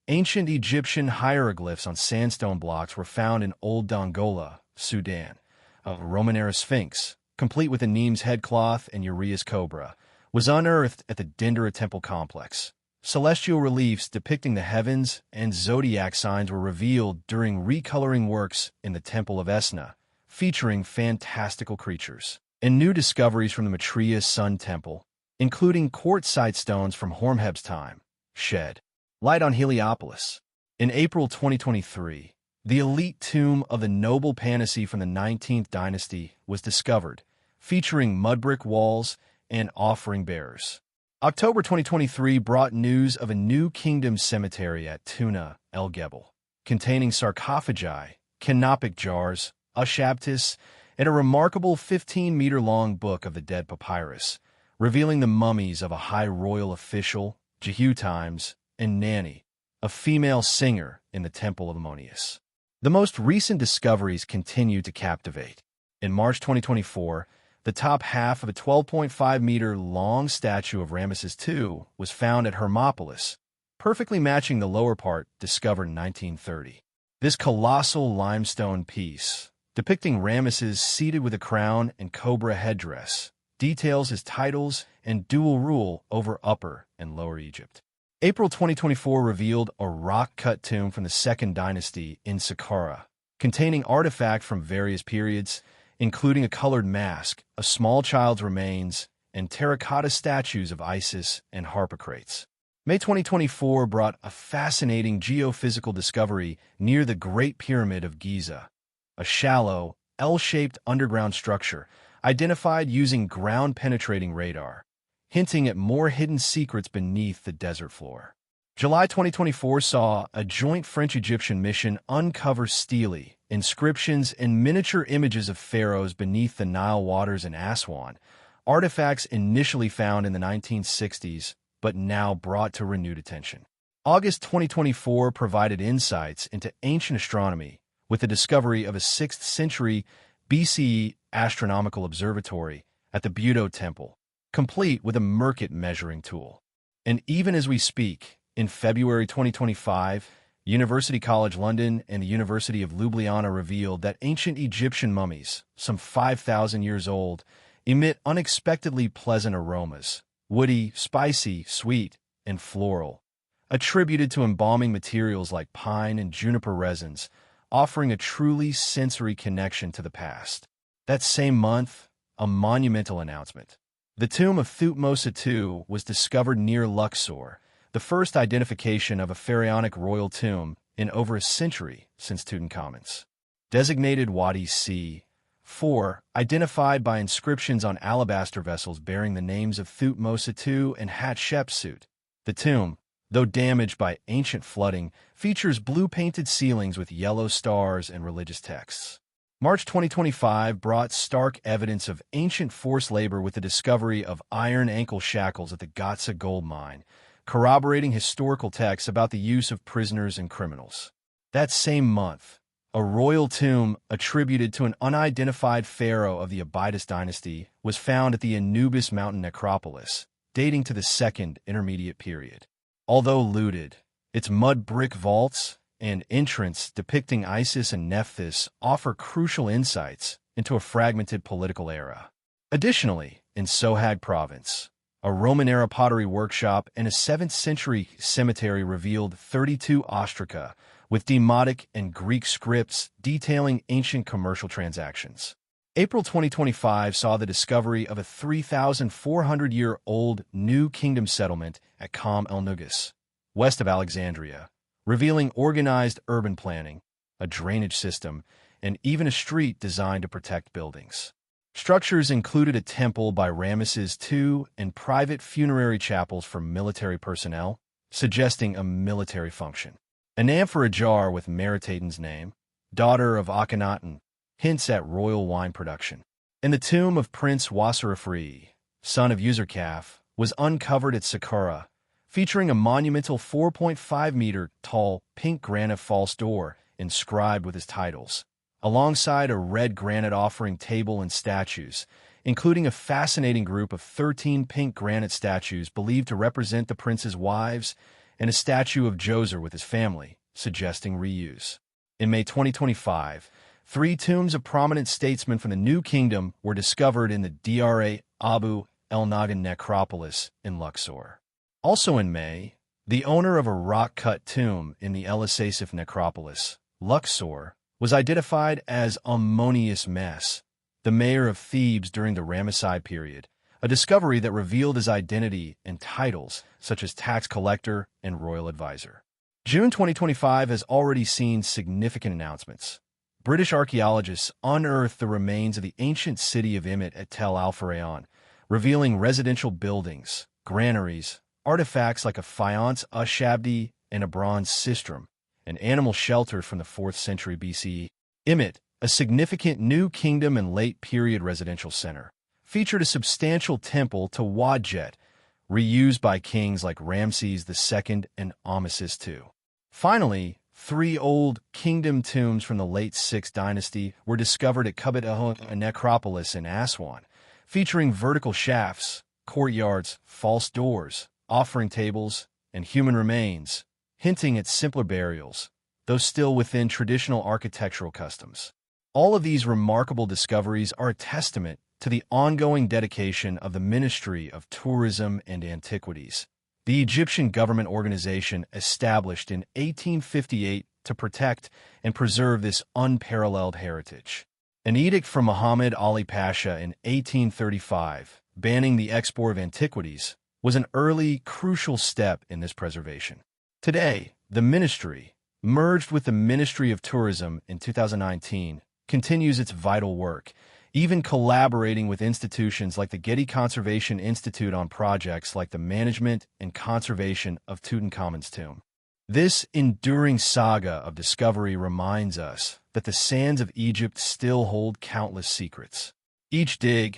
Speaker 1: Ancient Egyptian hieroglyphs on sandstone blocks were found in Old Dongola, Sudan. A Roman-era sphinx, complete with a Nemes headcloth and Urias cobra, was unearthed at the Dendera Temple complex. Celestial reliefs depicting the heavens and zodiac signs were revealed during recoloring works in the Temple of Esna, featuring fantastical creatures. And new discoveries from the Maitreya Sun Temple, including quartzite stones from Horemheb's time, shed light on Heliopolis. In April 2023, the elite tomb of the noble Panacea from the 19th dynasty was discovered, featuring mudbrick walls and offering bearers. October 2023 brought news of a new kingdom cemetery at Tuna El Gebel, containing sarcophagi, canopic jars, ushabtis, and a remarkable 15-meter-long Book of the Dead papyrus, revealing the mummies of a high royal official, Jehutimes, and Nani, a female singer in the Temple of Ammonius. The most recent discoveries continue to captivate. In March 2024, the top half of a 12.5-meter-long statue of Ramesses II was found at Hermopolis, perfectly matching the lower part discovered in 1930. This colossal limestone piece, depicting Ramesses seated with a crown and cobra headdress, details his titles and dual rule over Upper and Lower Egypt. April 2024 revealed a rock-cut tomb from the 2nd dynasty in Saqqara, containing artifacts from various periods, including a colored mask, a small child's remains, and terracotta statues of Isis and Harpocrates. May 2024 brought a fascinating geophysical discovery near the Great Pyramid of Giza, a shallow, L-shaped underground structure identified using ground-penetrating radar, hinting at more hidden secrets beneath the desert floor. July 2024 saw a joint French-Egyptian mission uncover stele, inscriptions, and miniature images of pharaohs beneath the Nile waters in Aswan, artifacts initially found in the 1960s, but now brought to renewed attention. August 2024 provided insights into ancient astronomy with the discovery of a 6th century BCE astronomical observatory at the Buto Temple, complete with a Merkit measuring tool. And even as we speak, in February 2025, University College London and the University of Ljubljana revealed that ancient Egyptian mummies, some 5,000 years old, emit unexpectedly pleasant aromas, woody, spicy, sweet, and floral, attributed to embalming materials like pine and juniper resins, offering a truly sensory connection to the past. That same month, a monumental announcement. The tomb of Thutmose II was discovered near Luxor, the first identification of a pharaonic royal tomb in over a century since Tutankhamun's. Designated Wadi C4, identified by inscriptions on alabaster vessels bearing the names of Thutmose II and Hatshepsut. The tomb, though damaged by ancient flooding, features blue-painted ceilings with yellow stars and religious texts. March 2025 brought stark evidence of ancient forced labor with the discovery of iron ankle shackles at the Gatsa gold mine, corroborating historical texts about the use of prisoners and criminals. That same month, a royal tomb attributed to an unidentified pharaoh of the Abydos dynasty was found at the Anubis mountain necropolis, dating to the 2nd Intermediate period. Although looted, Its mud brick vaults and entrance depicting Isis and Nephthys offer crucial insights into a fragmented political era. Additionally, in Sohag province, a Roman-era pottery workshop and a 7th-century cemetery revealed 32 ostraca with Demotic and Greek scripts detailing ancient commercial transactions. April 2025 saw the discovery of a 3,400-year-old New Kingdom settlement at Qam el-Nugus, west of Alexandria, revealing organized urban planning, a drainage system, and even a street designed to protect buildings. Structures included a temple by Ramesses II and private funerary chapels for military personnel, suggesting a military function. An amphora jar with Meritaten's name, daughter of Akhenaten, hints at royal wine production. And the tomb of Prince Wasserafri, son of Userkaf, was uncovered at Saqqara, featuring a monumental 4.5-meter-tall pink granite false door inscribed with his titles, alongside a red granite offering table and statues, including a fascinating group of 13 pink granite statues believed to represent the prince's wives and a statue of Djoser with his family, suggesting reuse. In May 2025, 3 tombs of prominent statesmen from the New Kingdom were discovered in the Dra Abu el-Nagan necropolis in Luxor. Also in May, the owner of a rock-cut tomb in the El Asasif necropolis, Luxor, was identified as Ammonius Mess, the mayor of Thebes during the Ramesside period, a discovery that revealed his identity and titles such as tax collector and royal advisor. June 2025 has already seen significant announcements. British archaeologists unearthed the remains of the ancient city of Imet at Tel Al-Faraon, revealing residential buildings, granaries, artifacts like a faience ushabti and a bronze sistrum, and animal shelters from the 4th century BCE. Imet, a significant New Kingdom and late-period residential center, featured a substantial temple to Wadjet, reused by kings like Ramses II and Amasis II. Finally, 3 old kingdom tombs from the late 6th dynasty were discovered at Kubet a necropolis in Aswan, featuring vertical shafts, courtyards, false doors, offering tables, and human remains, hinting at simpler burials, though still within traditional architectural customs. All of these remarkable discoveries are a testament to the ongoing dedication of the Ministry of Tourism and Antiquities, the Egyptian government organization established in 1858 to protect and preserve this unparalleled heritage. An edict from Muhammad Ali Pasha in 1835, banning the export of antiquities, was an early, crucial step in this preservation. Today, the ministry, merged with the Ministry of Tourism in 2019, continues its vital work, even collaborating with institutions like the Getty Conservation Institute on projects like the management and conservation of Tutankhamun's tomb. This enduring saga of discovery reminds us that the sands of Egypt still hold countless secrets. Each dig,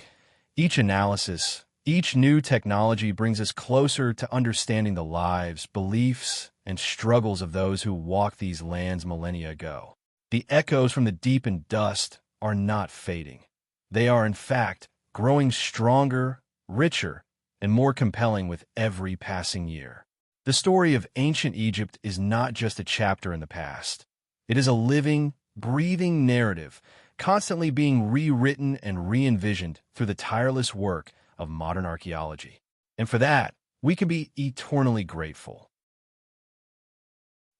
Speaker 1: each analysis, each new technology brings us closer to understanding the lives, beliefs, and struggles of those who walked these lands millennia ago. The echoes from the deep and dust are not fading. They are, in fact, growing stronger, richer, and more compelling with every passing year. The story of ancient Egypt is not just a chapter in the past. It is a living, breathing narrative, constantly being rewritten and re-envisioned through the tireless work of modern archaeology. And for that, we can be eternally grateful.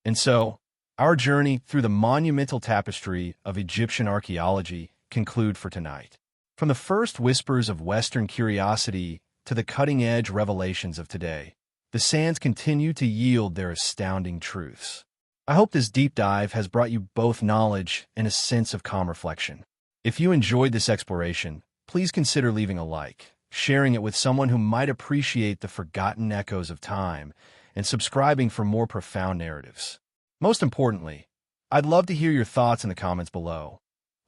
Speaker 1: And so, our journey through the monumental tapestry of Egyptian archaeology conclude for tonight. From the first whispers of Western curiosity to the cutting-edge revelations of today, the sands continue to yield their astounding truths. I hope this deep dive has brought you both knowledge and a sense of calm reflection. If you enjoyed this exploration, please consider leaving a like, sharing it with someone who might appreciate the forgotten echoes of time, and subscribing for more profound narratives. Most importantly, I'd love to hear your thoughts in the comments below.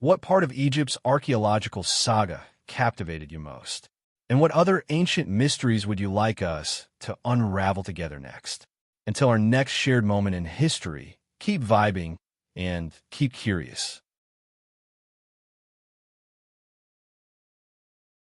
Speaker 1: What part of Egypt's archaeological saga captivated you most? And what other ancient mysteries would you like us to unravel together next? Until our next shared moment in history, keep vibing and keep curious.